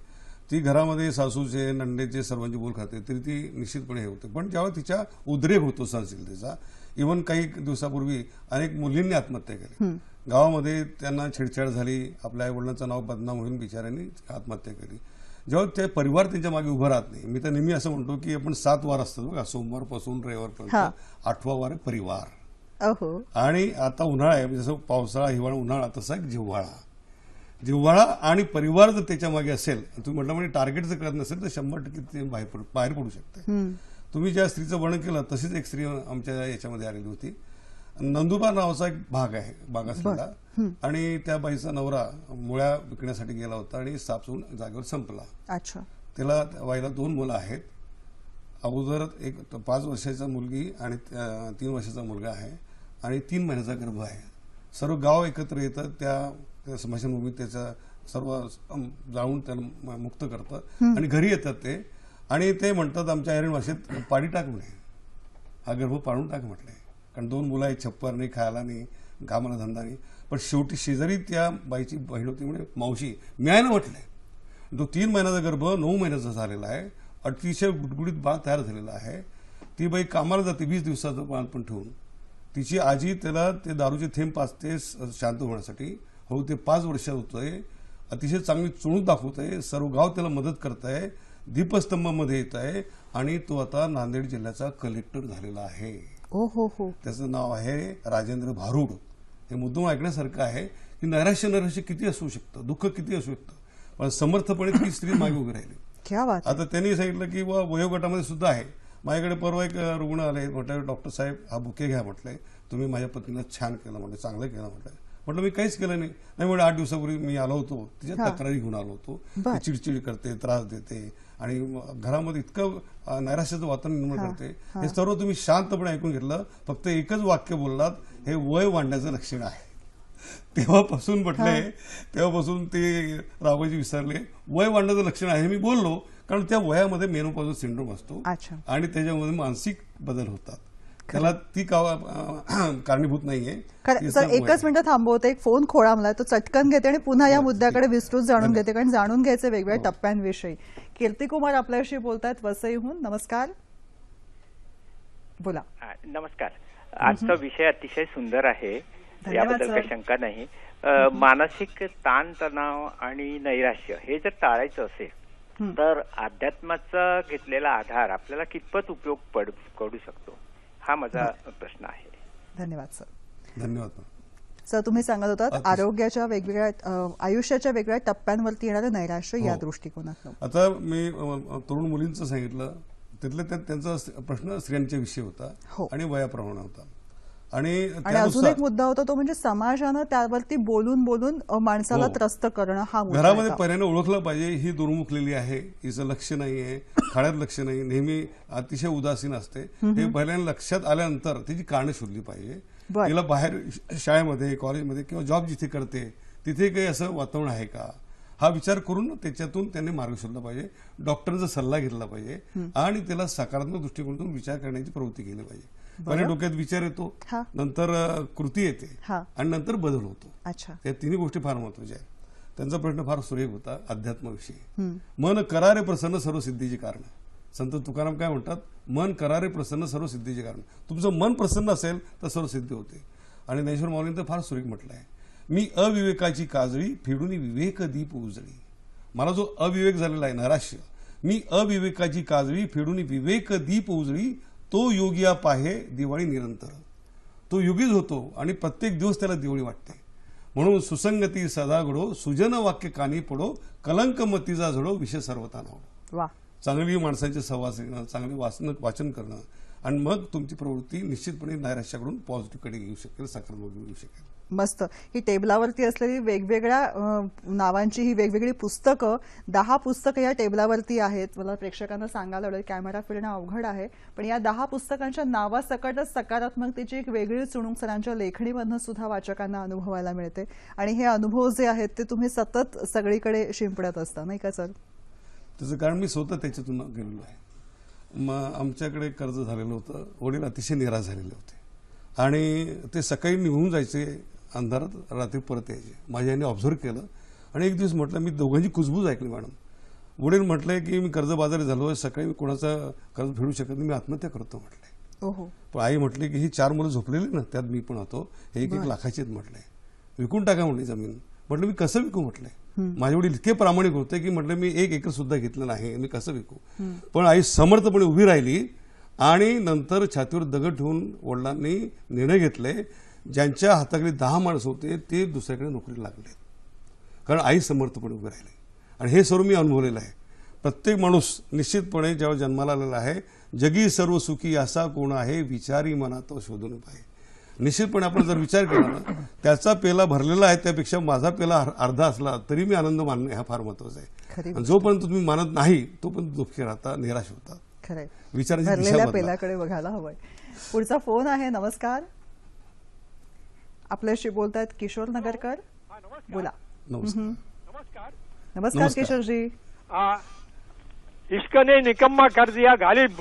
S2: ती घरामध्ये सासूचे, नंडेचे सर्वांची बोल खाते तरी ती निश्चितपणे हे होते. पण जेव्हा तिच्या उद्रेक होतो सहनशीलतेचा, इव्हन काही दिवसापूर्वी अनेक मुलींनी आत्महत्या केली. गावामध्ये त्यांना छेडछाड झाली, आपल्या आई वडिलांचं नाव बदनाम होऊन बिचाऱ्यांनी आत्महत्या केली. जेव्हा ते परिवार त्यांच्या मागे उभं राहत नाही. मी तर नेहमी असं म्हणतो की आपण 7 वार असतात बघा, सोमवारपासून रविवारपर्यंत, 8वा वार आहे परिवार. आणि आता उन्हाळा आहे, जसं पावसाळा, हिवाळा, उन्हाळा, तसा एक जिव्हाळा आणि परिवार जर त्याच्या मागे असेल, तुम्ही म्हटलं म्हणजे टार्गेट जर करत नसेल तर 100% ते बाहेर पडू शकते. तुम्ही ज्या स्त्रीचं वर्णन केलं तशीच एक स्त्री आमच्या याच्यामध्ये आलेली होती. नंदुबा नावाचा एक भाग आहे बागासला, आणि त्या बाईचा नवरा मुळ्या विकण्यासाठी गेला होता आणि सापसून जागेवर संपला.
S1: अच्छा.
S2: त्याला वाईला 2 मुलं आहेत. अगोदर एक 5 वर्षाचा मुलगी आणि 3 वर्षाचा मुलगा आहे आणि 3 महिन्याचा गर्भ आहे. सर्व गाव एकत्र येतं, त्या स्मशानभूमीत त्याचा सर्व जाळून त्याला मुक्त करतं आणि घरी येतात ते, आणि ते म्हणतात आमच्या ऐरण भाषेत पाडी टाक म्हणे, हा गर्भ पाडून टाक म्हटलंय. कारण 2 मुलं आहेत, छप्पर नाही, खायला नाही, कामाला धंदा नाही. पण शेवटी शेजारी त्या बाईची बहीण होती म्हणजे मावशी, मी आहे ना म्हटलंय. तो 3 महिन्याचा गर्भ 9 महिन्याचा झालेला आहे, अतिशय गुडगुडीत बाळ तयार झालेला आहे. ती बाई कामाला जाते 20 दिवसाचं बाळपण ठेवून. तिची आजी त्याला ते दारूचे थेंब पाजते शांत होण्यासाठी. हो, ते 5 वर्षात होतंय, अतिशय चांगली चुणूक दाखवतंय, सर्व गाव त्याला मदत करत आहे, दीपस्तंभामध्ये येत आहे आणि तो आता नांदेड जिल्ह्याचा कलेक्टर झालेला आहे. त्याचं नाव आहे राजेंद्र भारूड. हे मुद्दाम ऐकण्यासारखं आहे की नैराश्य किती असू शकतं, दुःख किती असू शकतं, पण समर्थपणे ती स्त्री मागे उभी राहिली. आता त्यांनी सांगितलं की वयोगटामध्ये सुद्धा आहे. माझ्याकडे परवा एक रुग्ण आले, म्हटलं डॉक्टर साहेब हा बुके घ्या म्हटलंय, तुम्ही माझ्या पत्नीला छान केलं म्हटलं, चांगलं केलं म्हटलं. म्हटलं मी काहीच केलं नाही. म्हणजे 8 दिवसापूर्वी मी आलो होतो, तिच्या तक्रारी घेऊन आलो होतो, ती चिडचिड करते, त्रास देते आणि घरामध्ये इतकं नैराश्याचं वातावरण निर्माण करते. हे सर्व तुम्ही शांतपणे ऐकून घेतलं, फक्त एकच वाक्य बोललात, हे वय वाढण्याचं लक्षण आहे. तेव्हापासून म्हटले, तेव्हापासून ते राघोजी विसरले. वय वाढण्याचं लक्षण आहे मी बोललो, कारण त्या वयामध्ये मेनोपॉझल सिंड्रोम असतो आणि त्याच्यामध्ये मानसिक बदल होतात. त्याला ती कारणीभूत नाहीये.
S1: खरं
S2: ती
S1: सर
S2: सम-
S1: एकच मिनिट थांबवते, एक फोन खोळंबलाय तो चटकन घेते आणि पुन्हा या मुद्द्याकडे विस्तृत जाणून घेते, कारण जाणून घ्यायचे वेगवेगळ्या टप्प्यांविषयी. कीर्तिकुमार आपल्याशी बोलतायत वसईहून. नमस्कार, बोला.
S7: नमस्कार. आजचा विषय अतिशय सुंदर आहे,
S1: धन्यवाद
S7: याबद्दल
S1: सर.
S7: काही शंका नाही. मानसिक ताणतणाव आणि नैराश्य हे जर टाळायचं असेल तर अध्यात्माचा घेतलेला आधार आपल्याला कितपत उपयोग पडू शकतो, हा माझा प्रश्न आहे.
S1: धन्यवाद सर.
S2: धन्यवाद.
S1: सर तुम्ही सांगत होतात आरोग्याच्या वेगवेगळ्या आयुष्याच्या वेगवेगळ्या टप्प्यांवरती येणारं नैराश्य या दृष्टिकोनातून.
S2: आता मी तरुण मुलींचं सांगितलं, त्यातल्या त्यात त्यांचा प्रश्न स्त्रियांच्या विषयी होता
S1: हो.
S2: आणि वयाप्रमाणे होता. आणि
S1: आणि अजून
S2: त्यानुसार
S1: एक मुद्दा होता तो म्हणजे समाजानं त्यावरती बोलून बोलून माणसाला
S2: हो.
S1: त्रस्त करणं हा मुद्दा
S2: घरामध्ये
S1: होता.
S2: पर्यायाने ओळखलं पाहिजे ही दुर्मुखलेली आहे, हिचं लक्ष नाही आहे, खाण्यात लक्ष नाही, नेहमी अतिशय उदासीन असते. हे पहिल्यांदा लक्षात आल्यानंतर त्याची कारणं शोधली पाहिजे.
S1: बरं.
S2: तिला बाहेर शाळेमध्ये कॉलेजमध्ये किंवा जॉब जिथे करते तिथे काही असं वातावरण आहे का, हा विचार करून त्याच्यातून त्यांनी मार्ग शोधला पाहिजे. डॉक्टरचा सल्ला घेतला पाहिजे आणि त्याला सकारात्मक दृष्टिकोनातून विचार करण्याची प्रवृत्ती केली पाहिजे. पहिले डोक्यात विचार येतो,
S1: हा.
S2: नंतर कृती येते
S1: हा.
S2: आणि नंतर बदल होतो.
S1: अच्छा.
S2: या तिन्ही गोष्टी फार महत्वाच्या आहेत. त्यांचा प्रश्न फार सुरेख होता अध्यात्माविषयी. मन करारे प्रसन्न सर्व सिद्धीची कारण. संत तुकाराम काय म्हणतात, मन करारे प्रसन्न सर्व सिद्धीचे कारण. तुमचं मन प्रसन्न असेल तर सर्व सिद्धी होते. आणि ज्ञानेश्वर माऊलींनी तर फार सुरेख म्हटलं आहे, मी अविवेकाची काजळी फेडून विवेक दीप उजळी. मला जो अविवेक झालेला आहे नैराश्य, मी अविवेकाची काजळी फेडून विवेक दीप उजळी, तो योगिया पाहे दिवाळी निरंतर. तो योगीच होतो आणि प्रत्येक दिवस त्याला दिवाळी वाटते. म्हणून सुसंगती सदा घडो, सुजन वाक्य कानी पडो, कलंक मतीचा झडो, विषय सर्वता नावडो.
S1: वा.
S2: चांगली माणसांचे सहवास घेणं, चांगले वाचन करणं आणि मग तुमची प्रवृत्ती निश्चितपणे नैराश्याकडून पॉझिटिव्हकडे घेऊ शकेल, सकारात्मक घेऊ शकेल.
S1: मस्त. ही टेबलावरती असलेली वेगवेगळ्या नावांची ही वेगवेगळी पुस्तकं, 10 पुस्तकं या टेबलावरती आहेत. मला प्रेक्षकांना सांगायला आवडेल, कॅमेरा फिरणं अवघड आहे, पण या 10 पुस्तकांच्या नावासकटच सकारात्मकतेची एक वेगळी चुणूक सरांच्या लेखणीमधनं सुद्धा वाचकांना अनुभवायला मिळते. आणि हे अनुभव जे आहेत ते तुम्ही सतत सगळीकडे शिंपडत असता, नाही का सर?
S2: त्याचं कारण मी स्वतः त्याच्यातून गेलेलो आहे. मग आमच्याकडे कर्ज झालेलं होतं, वडील अतिशय निराश झालेले होते आणि ते सकाळी निघून जायचे, अंधारात रात्री परत यायचे. माझ्या यांनी ऑब्झर्व केलं आणि एक दिवस म्हटलं, मी दोघांची कुजबूज ऐकली मॅडम. वडील म्हटलंय की मी कर्जबाजारी झालो, सकाळी मी कोणाचं कर्ज फेडू शकत नाही, मी आत्महत्या करतो म्हटलंय.
S1: ओहो.
S2: पण आई म्हटली की ही 4 मुलं झोपलेली ना, त्यात मी पण होतो, हे 1-1 लाखाची आहेत म्हटलंय, विकून टाका म्हटली जमीन. म्हटलं मी कसं विकू म्हटलंय, माझे वडील इतके प्रामाणिक होते की म्हटलं मी 1 एकर सुद्धा घेतलं नाही, मी कसं विकू. पण आई समर्थपणे उभी राहिली आणि नंतर छातीवर दगड ठेवून वडिलांनी निर्णय घेतले, ज्यांच्या हाताकडे 10 माणसं होते ते दुसऱ्याकडे नोकरीला लागले, कारण आई समर्थपणे उभी राहिली. आणि हे सर्व मी अनुभवलेलं आहे. प्रत्येक माणूस निश्चितपणे जेव्हा जन्माला आलेला आहे, जगी सर्व सुखी असा कोण आहे, विचारी मनात शोधून पाहिजे. निश्चितपणे आपण जर विचार केला ना, त्याचा पेला भरलेला आहे त्यापेक्षा माझा पेला अर्धा असला तरी मी आनंद मानणे हा फार महत्वाचा आहे. आणि जोपर्यंत तुम्ही मानत नाही तोपर्यंत दुःखी राहता, निराश होता.
S1: खरंय.
S2: विचारांची दिशा
S1: भरलेल्या
S2: बदला.
S1: पेलाकडे बघायला हवंय. पुढचा फोन आहे. नमस्कार, आपल्याशी बोलतायत किशोर नगरकर. बोला.
S2: नमस्कार.
S4: नमस्कार.
S1: नमस्कार किशोरजी.
S8: इश्क ने निकम्मा कर दिया गालिब,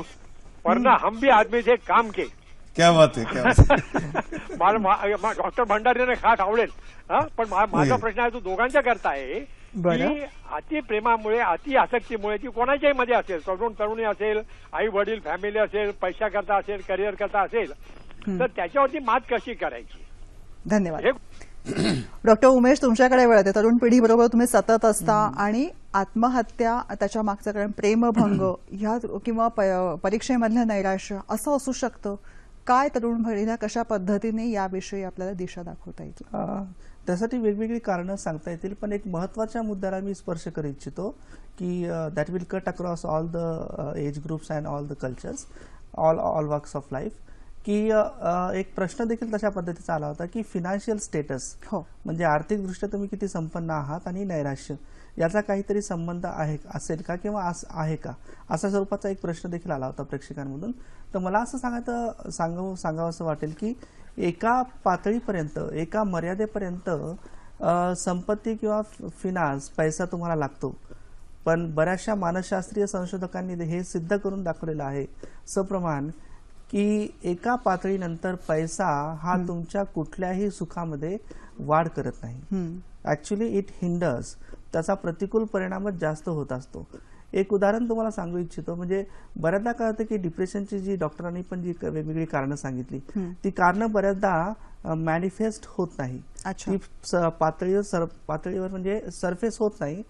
S8: वरना हम भी आदमी से काम के.
S2: क्या बात आहे, क्या बात आहे.
S8: मला डॉक्टर भंडारीने खास आवडेल, पण माझा प्रश्न आहे तो दोघांच्या करता आहे की अति प्रेमामुळे, अति आसक्तीमुळे, ती कोणाच्याही मध्ये असेल, तरुण तरुणी असेल, आई वडील, फॅमिली असेल, पैसा करता असेल, करिअर करता असेल, तर त्याच्यावरती मात कशी करायची.
S1: धन्यवाद. डॉक्टर उमेश, तुमच्याकडे वेळ आहे. तरुण पिढी बरोबर तुम्ही सतत असता आणि आत्महत्या, त्याच्या मागचं कारण प्रेमभंग ह्या किंवा परीक्षेमधलं नैराश्य असं असू शकतं. काय तरुण पिढीला कशा पद्धतीने याविषयी आपल्याला दिशा दाखवता येईल?
S3: त्यासाठी वेगवेगळी कारणं सांगता येतील, पण एक महत्त्वाच्या मुद्द्याला मी स्पर्श करू इच्छितो की that will cut across all the age groups and all the cultures, all walks of life. की एक प्रश्न देखील तशा पद्धतीचा आला होता की फिनान्शियल स्टेटस, म्हणजे आर्थिकदृष्ट्या तुम्ही किती संपन्न आहात आणि नैराश्य याचा काहीतरी संबंध असेल का किंवा आहे का, अशा स्वरूपाचा एक प्रश्न देखील आला होता प्रेक्षकांमधून. तर मला असं सांगावं असं वाटेल की एका पातळीपर्यंत, एका मर्यादेपर्यंत संपत्ती किंवा फिनान्स, पैसा तुम्हाला लागतो. पण बऱ्याचशा मानसशास्त्रीय संशोधकांनी हे सिद्ध करून दाखवलेलं आहे सप्रमाण की एका पातळीनंतर पैसा हा तुमच्या कुठल्याही सुखामध्ये वाढ करत नाही. ऍक्च्युली इट हिंडर्स, त्याचा प्रतिकूल परिणामच जास्त होत असतो. एक उदाहरण तुम्हाला सांगू इच्छितो, म्हणजे बऱ्याचदा काय होतं की डिप्रेशनची जी डॉक्टरांनी पण जी वेगवेगळी कारणं सांगितली, ती कारणं बऱ्याचदा मॅनिफेस्ट होत नाही. ती पातळीवर म्हणजे सरफेस होत नाही,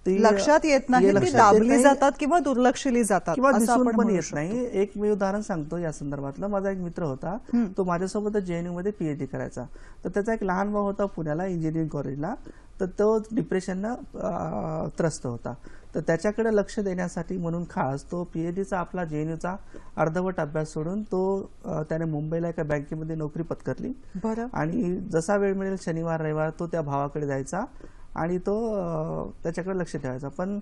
S3: ती
S1: लक्षात येत नाही, ती दाबली जातात किंवा दुर्लक्षिली जातात
S3: किंवा
S1: असं
S3: दिसून
S1: आपण
S3: पण
S1: म्हणू
S3: येत नाही. एक मी उदाहरण सांगतो या संदर्भातलं. माझा एक मित्र होता, तो माझ्यासोबत JNU मध्ये PhD करायचा. तर त्याचा एक लहान भाऊ होता पुण्याला इंजिनिअरिंग कॉलेजला. तर तो डिप्रेशननं त्रस्त होता. तर त्याच्याकडे लक्ष देण्यासाठी म्हणून खास तो PhDचा आपला JNUचा अर्धवट अभ्यास सोडून त्याने मुंबईला एका बँकेमध्ये नोकरी पत्करली.
S1: बरं.
S3: आणि जसा वेळ मिळेल शनिवार रविवार तो त्या भावाकडे जायचा आणि तो त्याच्याकडे लक्ष ठेवायचा. पण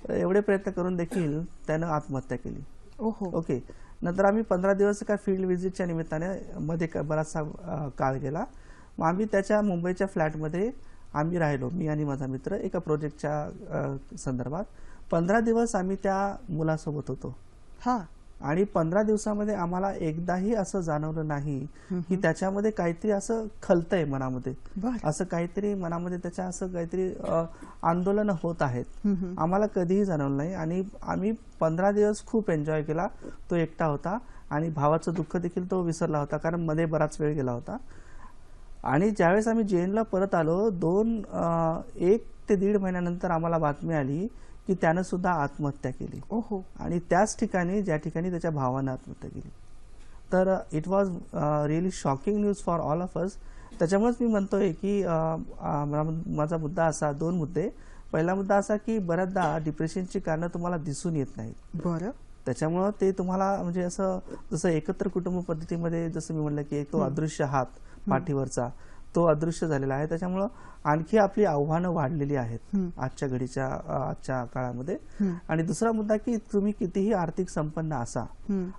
S3: एवढे प्रयत्न करून देखील त्यानं आत्महत्या केली. ओके. नंतर आम्ही 15 दिवस एका फील्ड व्हिजिटच्या निमित्ताने मध्ये बराचसा काळ गेला. मग आम्ही त्याच्या मुंबईच्या फ्लॅटमध्ये आम्ही राहिलो, मी आणि माझा मित्र, एका प्रोजेक्टच्या संदर्भात. 15 दिवस आम्ही त्या मुलासोबत होतो. आणि 15 दिवसामध्ये आम्हाला एकदाही असं जाणवलं नाही की त्याच्यामध्ये काहीतरी असं खलतंय मनामध्ये, असं काहीतरी मनामध्ये त्याच्या असं काहीतरी आंदोलन होत आहेत. आम्हाला कधीही जाणवलं नाही. आणि आम्ही 15 दिवस खूप एन्जॉय केला. तो एकटा होता आणि भावाचं दुःख देखील तो विसरला होता, कारण मध्ये बराच वेळ गेला होता. आणि ज्यावेळेस आम्ही JNUला परत आलो, 1 ते 1.5 महिन्यानंतर आम्हाला बातमी आली की त्यानं सुद्धा आत्महत्या केली. आणि त्याच ठिकाणी ज्या ठिकाणी त्याच्या भावानं आत्महत्या केली. तर it was really shocking news for all of us. त्याच्यामुळेच मी म्हणतोय की माझा मुद्दा असा, 2 मुद्दे. पहिला मुद्दा असा की बऱ्याचदा डिप्रेशनची कारणं तुम्हाला दिसून येत नाहीत.
S1: बरं.
S3: त्याच्यामुळं ते तुम्हाला म्हणजे असं जसं एकत्र कुटुंब पद्धतीमध्ये जसं मी म्हणलं की तो अदृश्य हात पाठीवरचा तो अदृश्य झालेला आहे. त्याच्यामुळं आणखी आपली आव्हानं वाढलेली आहेत आजच्या काळामध्ये. आणि दुसरा मुद्दा की तुम्ही कितीही आर्थिक संपन्न असा,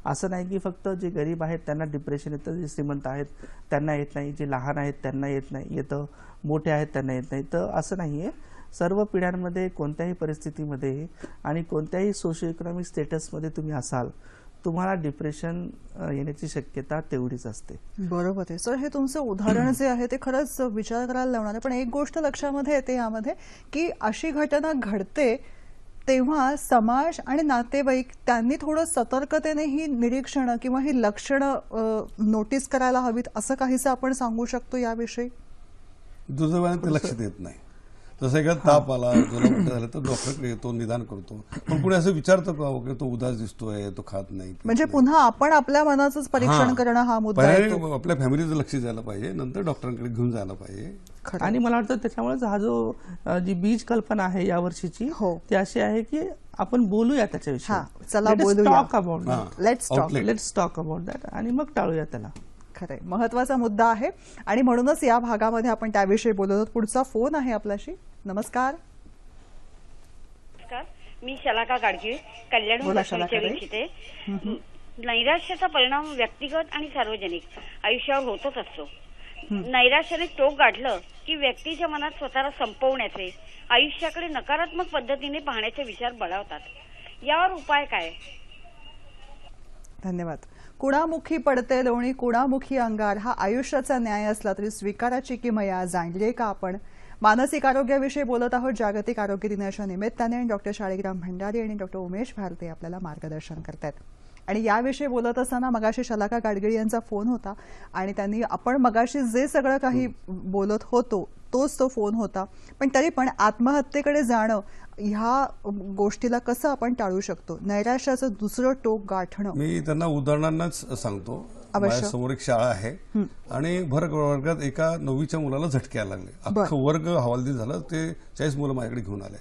S3: असं नाही की फक्त जे गरीब आहेत त्यांना डिप्रेशन येतं, जे श्रीमंत आहेत त्यांना येत नाही, जे लहान आहेत त्यांना येतं, मोठे आहेत त्यांना येत नाही. तर असं नाहीये. सर्व पिढ्यांमध्ये कोणत्याही परिस्थितीमध्ये आणि कोणत्याही सोशो इकॉनॉमिक स्टेटसमध्ये तुम्ही असाल, तुम्हाला डिप्रेशन येण्याची शक्यता तेवढीच असते.
S1: बरोबर आहे सर. हे तुमचं उदाहरण जे आहे ते खरंच विचार करायला लावणार आहे. पण एक गोष्ट लक्षामध्ये येते यामध्ये की अशी घटना घडते तेव्हा समाज आणि नातेवाईक त्यांनी थोडं सतर्कतेने ही निरीक्षणं किंवा ही लक्षणं नोटीस करायला हवीत, असं काहीसं आपण सांगू शकतो याविषयी.
S2: दुर्दैवाने ते लक्ष देत नाही. जसं एखादा ताप आला, जुलाब झाला तर डॉक्टरकडे येतो, निदान करतो. पण कुणी असं विचारतं का की तो उदास दिसतोय, तो खात नाही.
S1: म्हणजे पुन्हा आपण आपल्या मनाचंच परीक्षण करणं हा मुद्दा आहे.
S2: आपल्या फॅमिलीचं लक्ष द्यायला पाहिजे, नंतर डॉक्टरांकडे घेऊन जायला पाहिजे.
S3: आणि मला वाटतं त्याच्यामुळेच हा जो जी बीज कल्पना आहे या वर्षीची ती अशी आहे की आपण बोलूया त्याच्याविषयी.
S1: चला बोलूया,
S3: लेट्स टॉक अबाउट दॅट आणि मग टाळूया त्याला.
S1: खरंय, महत्वाचा मुद्दा आहे आणि म्हणूनच या भागामध्ये आपण त्याविषयी बोलत आहोत. पुढचा फोन आहे आपल्याशी. नमस्कार.
S9: मी शलाका गाडगीळ, कल्याण इच्छिते. नैराश्याचा परिणाम व्यक्तिगत आणि सार्वजनिक आयुष्यावर होतच असतो. नैराश्याने टोक गाठलं की व्यक्तीच्या मनात स्वतःला संपवण्याचे, आयुष्याकडे नकारात्मक पद्धतीने पाहण्याचे विचार बळावतात. यावर उपाय काय?
S1: धन्यवाद. कुणामुखी पडते लोणी, कुणामुखी अंगार हा आयुष्याचा न्याय असला तरी स्वीकाराची किमया जाणली का आपण? मानसिक आरोग्याविषयी बोलत आहोत जागतिक आरोग्य दिनाच्या निमित्ताने. डॉक्टर शाळीग्राम भंडारी आणि डॉक्टर उमेश भारते आपल्याला मार्गदर्शन करतात. आणि याविषयी बोलत असताना मगाशी शलाका गाडगिळ यांचा फोन होता आणि त्यांनी आपण मगाशी जे सगळं काही बोलत होतो तोच तो फोन होता. पण तरी पण आत्महत्येकडे जाणं ह्या गोष्टीला कसं आपण टाळू शकतो? नैराश्याचं दुसरं टोक गाठणं.
S2: मी त्यांना उदाहरणांनाच सांगतो. माझ्यासमोर एक शाळा आहे आणि भर वर्गात एका 9वीच्या मुलाला झटके यायला लागले. अख्खं वर्ग हवालदिल झालं. ते 40 मुलं माझ्याकडे घेऊन आले.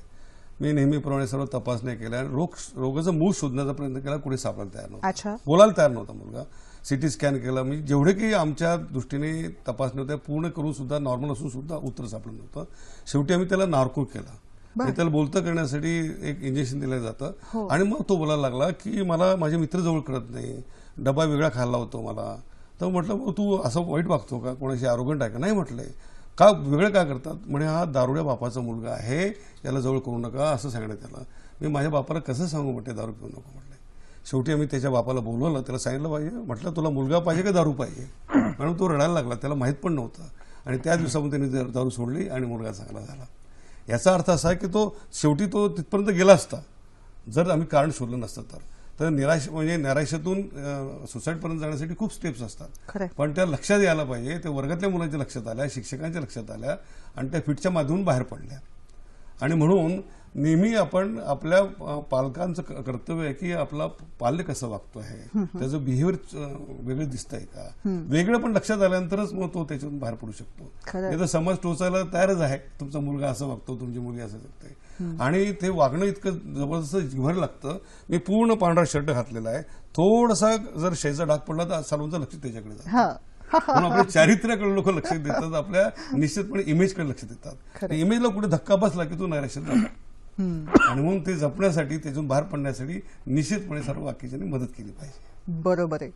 S2: मी नेहमीप्रमाणे सर्व तपासण्या केल्या आणि रोगाचं मूळ शोधण्याचा प्रयत्न केला. कुठे सापडायला तयार नव्हता, बोलायला तयार नव्हता मुलगा. CT स्कॅन केला. मी जेवढे की आमच्या दृष्टीने तपासण्या होत्या पूर्ण करून सुद्धा, नॉर्मल असून सुद्धा उत्तर सापडलं नव्हतं. शेवटी आम्ही त्याला नार्को केला. त्याला बोलतं करण्यासाठी एक इंजेक्शन दिलं जातं आणि मग तो बोलायला लागला की मला माझे मित्र जवळ करत नाही, डबा वेगळा खायला होतो मला. तर म्हटलं मग तू असं वाईट वागतो का, कोणाशी आरोगंट आहे का? नाही म्हटलंय. का वेगळं का करतात? म्हणे हा दारुड्या बापाचा मुलगा आहे, याला जवळ करू नका असं सांगण्यात आलं. मी माझ्या बापाला कसं सांगू म्हटलं दारू पिऊ नको म्हटलं. शेवटी आम्ही त्याच्या बापाला बोलवलं, त्याला सांगितलं पाहिजे, म्हटलं तुला मुलगा पाहिजे का दारू पाहिजे, म्हणून तो रडायला लागला, त्याला माहीत पण नव्हतं. आणि त्या दिवसामध्ये त्यांनी दारू सोडली आणि मुलगा चांगला झाला. याचा अर्थ असा आहे की तो शेवटी तो तिथपर्यंत गेला असता जर आम्ही कारण शोधलं नसतं तर म्हणजे नैराश्यातून सुसाईडपर्यंत जाण्यासाठी खूप स्टेप्स असतात. पण त्या लक्षात यायला पाहिजे, त्या वर्गातल्या मुलांच्या लक्षात आल्या, शिक्षकांच्या लक्षात आल्या आणि त्या फिटच्या माध्यमातून बाहेर पडल्या. आणि म्हणून नेहमी आपण आपल्या पालकांचं कर्तव्य आहे की आपला पाल्य कसं वागतो आहे, त्याचं बिहेवियर वेगळं दिसतंय का, वेगळं पण लक्षात आल्यानंतरच मग तो त्याच्यातून बाहेर पडू शकतो. नाही तर समाज टोचायला तयारच आहे, तुमचा मुलगा असं वागतो, तुमची मुलगी असं वागते. आणि ते वागणं इतकं जबरदस्त जिव्हार लागतं. मी पूर्ण पांढरा शर्ट घातलेला आहे, थोडासा जर शेचा डाग पडला तर सर्वांचं लक्ष त्याच्याकडे जातं. पण आपल्या चारित्र्याकडे लोक लक्ष देतात, आपल्या निश्चितपणे इमेजकडे लक्ष देतात. इमेजला कुठे धक्का बसला की तू नैराश्यात जातो. आणि म्हणून ते जपण्यासाठी, त्यातून बाहेर पडण्यासाठी निश्चितपणे सर्व बाकीच्यांनी मदत केली पाहिजे.
S1: बरोबर आहे.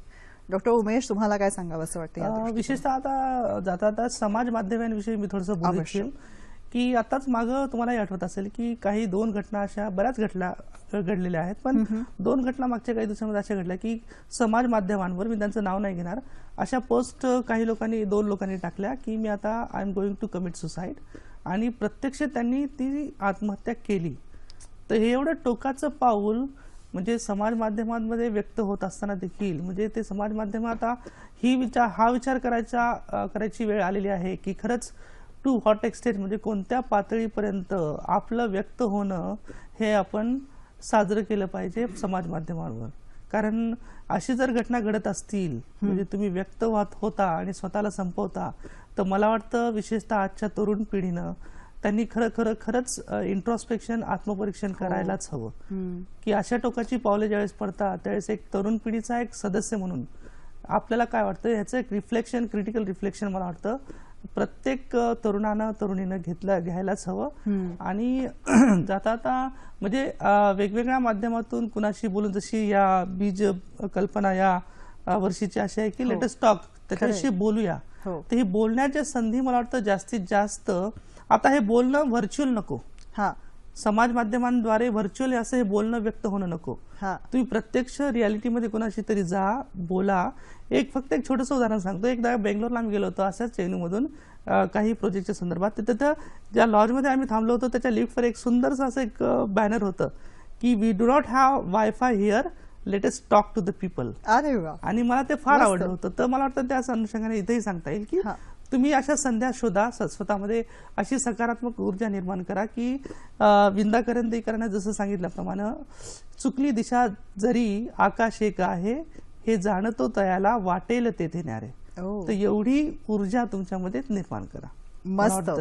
S1: डॉक्टर उमेश, तुम्हाला काय सांगावं असं वाटतं?
S3: विशेषतः आता जाता समाज माध्यमांविषयी मी थोडंसं बोलू इच्छेन की आताच मागं तुम्हालाही आठवत असेल की काही 2 घटना अशा बऱ्याच घडलेल्या आहेत, पण 2 घटना मागच्या काही दिवसांमध्ये अशा घडल्या की समाज माध्यमांवर, मी त्यांचं नाव नाही घेणार, अशा पोस्ट काही लोकांनी 2 लोकांनी टाकल्या की मी आता I am going to commit suicide, आणि प्रत्यक्ष त्यांनी ती आत्महत्या केली. तर हे एवढं टोकाचं पाऊल म्हणजे समाज माध्यमांमध्ये व्यक्त होत असताना देखील, म्हणजे ते समाज माध्यम आता हा विचार करायची वेळ आलेली आहे की खरंच टू हॉट एक्सटेंट म्हणजे कोणत्या पातळीपर्यंत आपलं व्यक्त होणं हे आपण साजरं केलं पाहिजे समाज माध्यमांवर. कारण अशी जर घटना घडत असतील, म्हणजे तुम्ही व्यक्त होता आणि स्वतःला संपवता, तर मला वाटतं विशेषतः आजच्या तरुण पिढीनं त्यांनी खरंच इंट्रोस्पेक्शन, आत्मपरीक्षण करायलाच हवं की अशा टोकाची पावले ज्यावेळेस पडतात त्यावेळेस एक तरुण पिढीचा एक सदस्य म्हणून आपल्याला काय वाटतं ह्याचं एक रिफ्लेक्शन, क्रिटिकल रिफ्लेक्शन मला वाटतं प्रत्येक तरुणीनं घ्यायलाच हवं. आणि जाता म्हणजे वेगवेगळ्या माध्यमातून कुणाशी बोलून, जशी या बीज कल्पना या वर्षीची अशी आहे की लेटेस्ट टॉक, त्याच्याविषयी बोलूया. तर ही बोलण्याच्या संधी मला वाटतं जास्तीत जास्त आता हे बोलणं व्हर्च्युअल नको, समाज माध्यमांद्वारे व्हर्च्युअल असं हे बोलणं व्यक्त होणं नको. तुम्ही प्रत्यक्ष रियालिटीमध्ये कोणाशी तरी जा, बोला. फक्त एक छोटंसं उदाहरण सांगतो. एकदा बेंगलोरला आम्ही गेलो होतो अशाच चेन्नईमधून काही प्रोजेक्टच्या संदर्भात. तिथं ज्या लॉजमध्ये आम्ही थांबलो होतो त्याच्या लिफ्टवर एक सुंदरसं असं एक बॅनर होतं की we do not have wifi here, let us talk to the people. आणि मला ते फार आवडलं होतं. तर मला वाटतं त्या अनुषंगाने इथेही सांगता येईल की तुम्ही अशा संध्या शोधा, स्वतःमध्ये अशी सकारात्मक ऊर्जा निर्माण करा की विंदा करंदीकरांना जसं सांगितल्याप्रमाणे चुकली दिशा जरी आकाश एक आहे, हे जाणतो तयाला वाटेल तेथे न्यारे. तर एवढी ऊर्जा तुमच्यामध्ये निर्माण करा.
S1: मस्त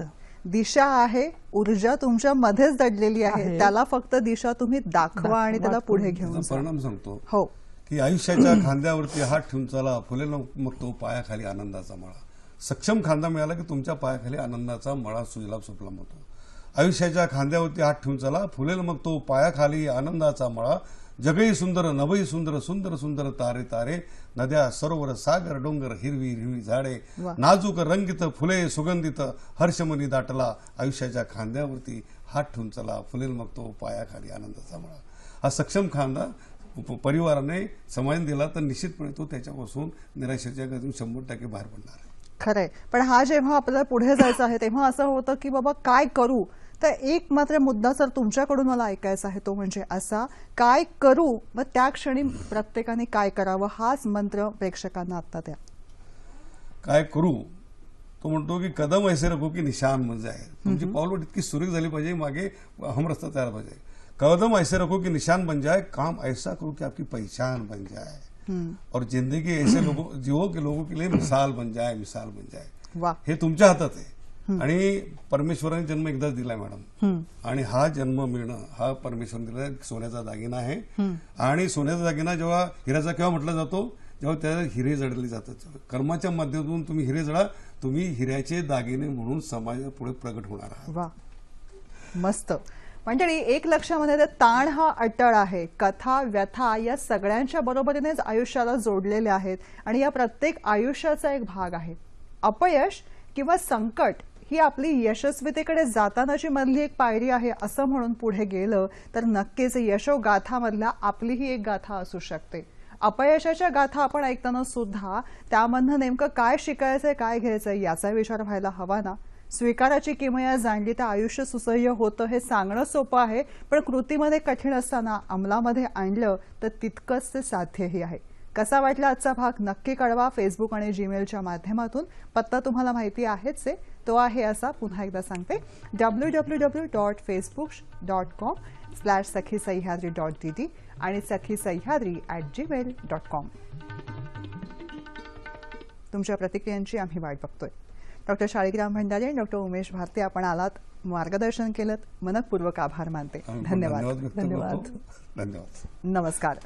S1: दिशा आहे, ऊर्जा तुमच्या मध्येच दडलेली आहे, त्याला फक्त दिशा तुम्ही दाखवा आणि त्याला पुढे घेऊन
S2: परिणाम सांगतो.
S1: हो
S2: की आयुष्याच्या खांद्यावरती हात ठेवून चला, फुलेला मग तो पायाखाली आनंदाचा मळा. सक्षम खांदा मिळाला की तुमच्या पायाखाली आनंदाचा मळा सुजलाम सुफलाम होतो. आयुष्याच्या खांद्यावरती हात ठेवून चला, फुलेल मग तो पायाखाली आनंदाचा मळा. जगही सुंदर, नभई सुंदर, सुंदर सुंदर तारे तारे, नद्या सरोवर सागर डोंगर हिरवी हिरवी झाडे, नाजूक रंगीत फुले सुगंधित, हर्षमनी दाटला. आयुष्याच्या खांद्यावरती हात ठेवून चला, फुलेल मग तो पायाखाली आनंदाचा मळा. हा सक्षम खांदा परिवाराने समाजाने दिला तर निश्चितपणे तो त्याच्यापासून निराशेच्या गतीतून 100% बाहेर पडणार आहे.
S1: खरंय. पण हा जेव्हा आपल्याला पुढे जायचं आहे तेव्हा असं होतं की बाबा काय करू. तर एक मात्र मुद्दा सर तुमच्याकडून मला ऐकायचा आहे, तो म्हणजे असा, काय करू व त्या क्षणी प्रत्येकाने काय करावं, हाच मंत्र प्रेक्षकांना आता द्या.
S2: काय करू तो म्हणतो की कदम ऐसे रखो की निशान बन जाए. तुमची पावलवाट इतकी सुरेख झाली पाहिजे, मागे हम रस्ता तयार पाहिजे. कदम ऐसे रखो कि निशान बन जाए, काम ऐसा करो कि आपकी पहचान बन जाए, और जिंदगी ऐसे जियो के लोगों के लिए मिसाल बन जाए, मिसाल बन जाए. हे तुमच्या हातात आहे. आणि परमेश्वराने जन्म एकदाच दिलाय मॅडम, आणि हा जन्म मिळणं हा परमेश्वराने दिला सोन्याचा दागिना आहे. आणि सोन्याचा दागिना जेव्हा हिऱ्याचा केव्हा म्हटला जातो, जेव्हा त्याला हिरे जडले जातात. कर्माच्या माध्यमातून तुम्ही हिरे जडा, तुम्ही हिऱ्याचे दागिने म्हणून समाजापुढे प्रगट होणार आहात.
S1: मस्त. मंडळी, एक लक्षामध्ये ते ताण हा अटळ आहे. कथा, व्यथा या सगळ्यांच्या बरोबरीनेच आयुष्याला जोडलेले आहेत आणि या प्रत्येक आयुष्याचा एक भाग आहे. अपयश किंवा संकट ही आपली यशस्वीतेकडे जातानाची मधली एक पायरी आहे असं म्हणून पुढे गेलं तर नक्कीच यशोगाथामधल्या आपलीही एक गाथा असू शकते. अपयशाच्या गाथा आपण ऐकताना सुद्धा त्यामधनं नेमकं काय शिकायचंय, काय घ्यायचंय याचा विचार व्हायला हवा ना. स्वीकाराची किमया जाणली तर आयुष्य सुसह्य होतं हे सांगणं सोपं आहे, पण कृतीमध्ये कठीण असताना अंमलामध्ये आणलं तर तितकंच ते साध्यही आहे. कसा वाटला आजचा भाग नक्की कळवा. फेसबुक आणि जीमेलच्या माध्यमातून. पत्ता तुम्हाला माहिती आहेच आहे, तो आहे असा, पुन्हा एकदा सांगते, www.facebook.com/sakhisayhadri.dd आणि sakhisayhadri@gmail.com. तुमच्या प्रतिक्रियांची आम्ही वाट बघतोय. डॉक्टर शाळीग्राम भंडारी आणि डॉक्टर उमेश भारती, आपण आलात, मार्गदर्शन केलं, मनपूर्वक आभार मानते. धन्यवाद.
S2: धन्यवाद.
S1: नमस्कार.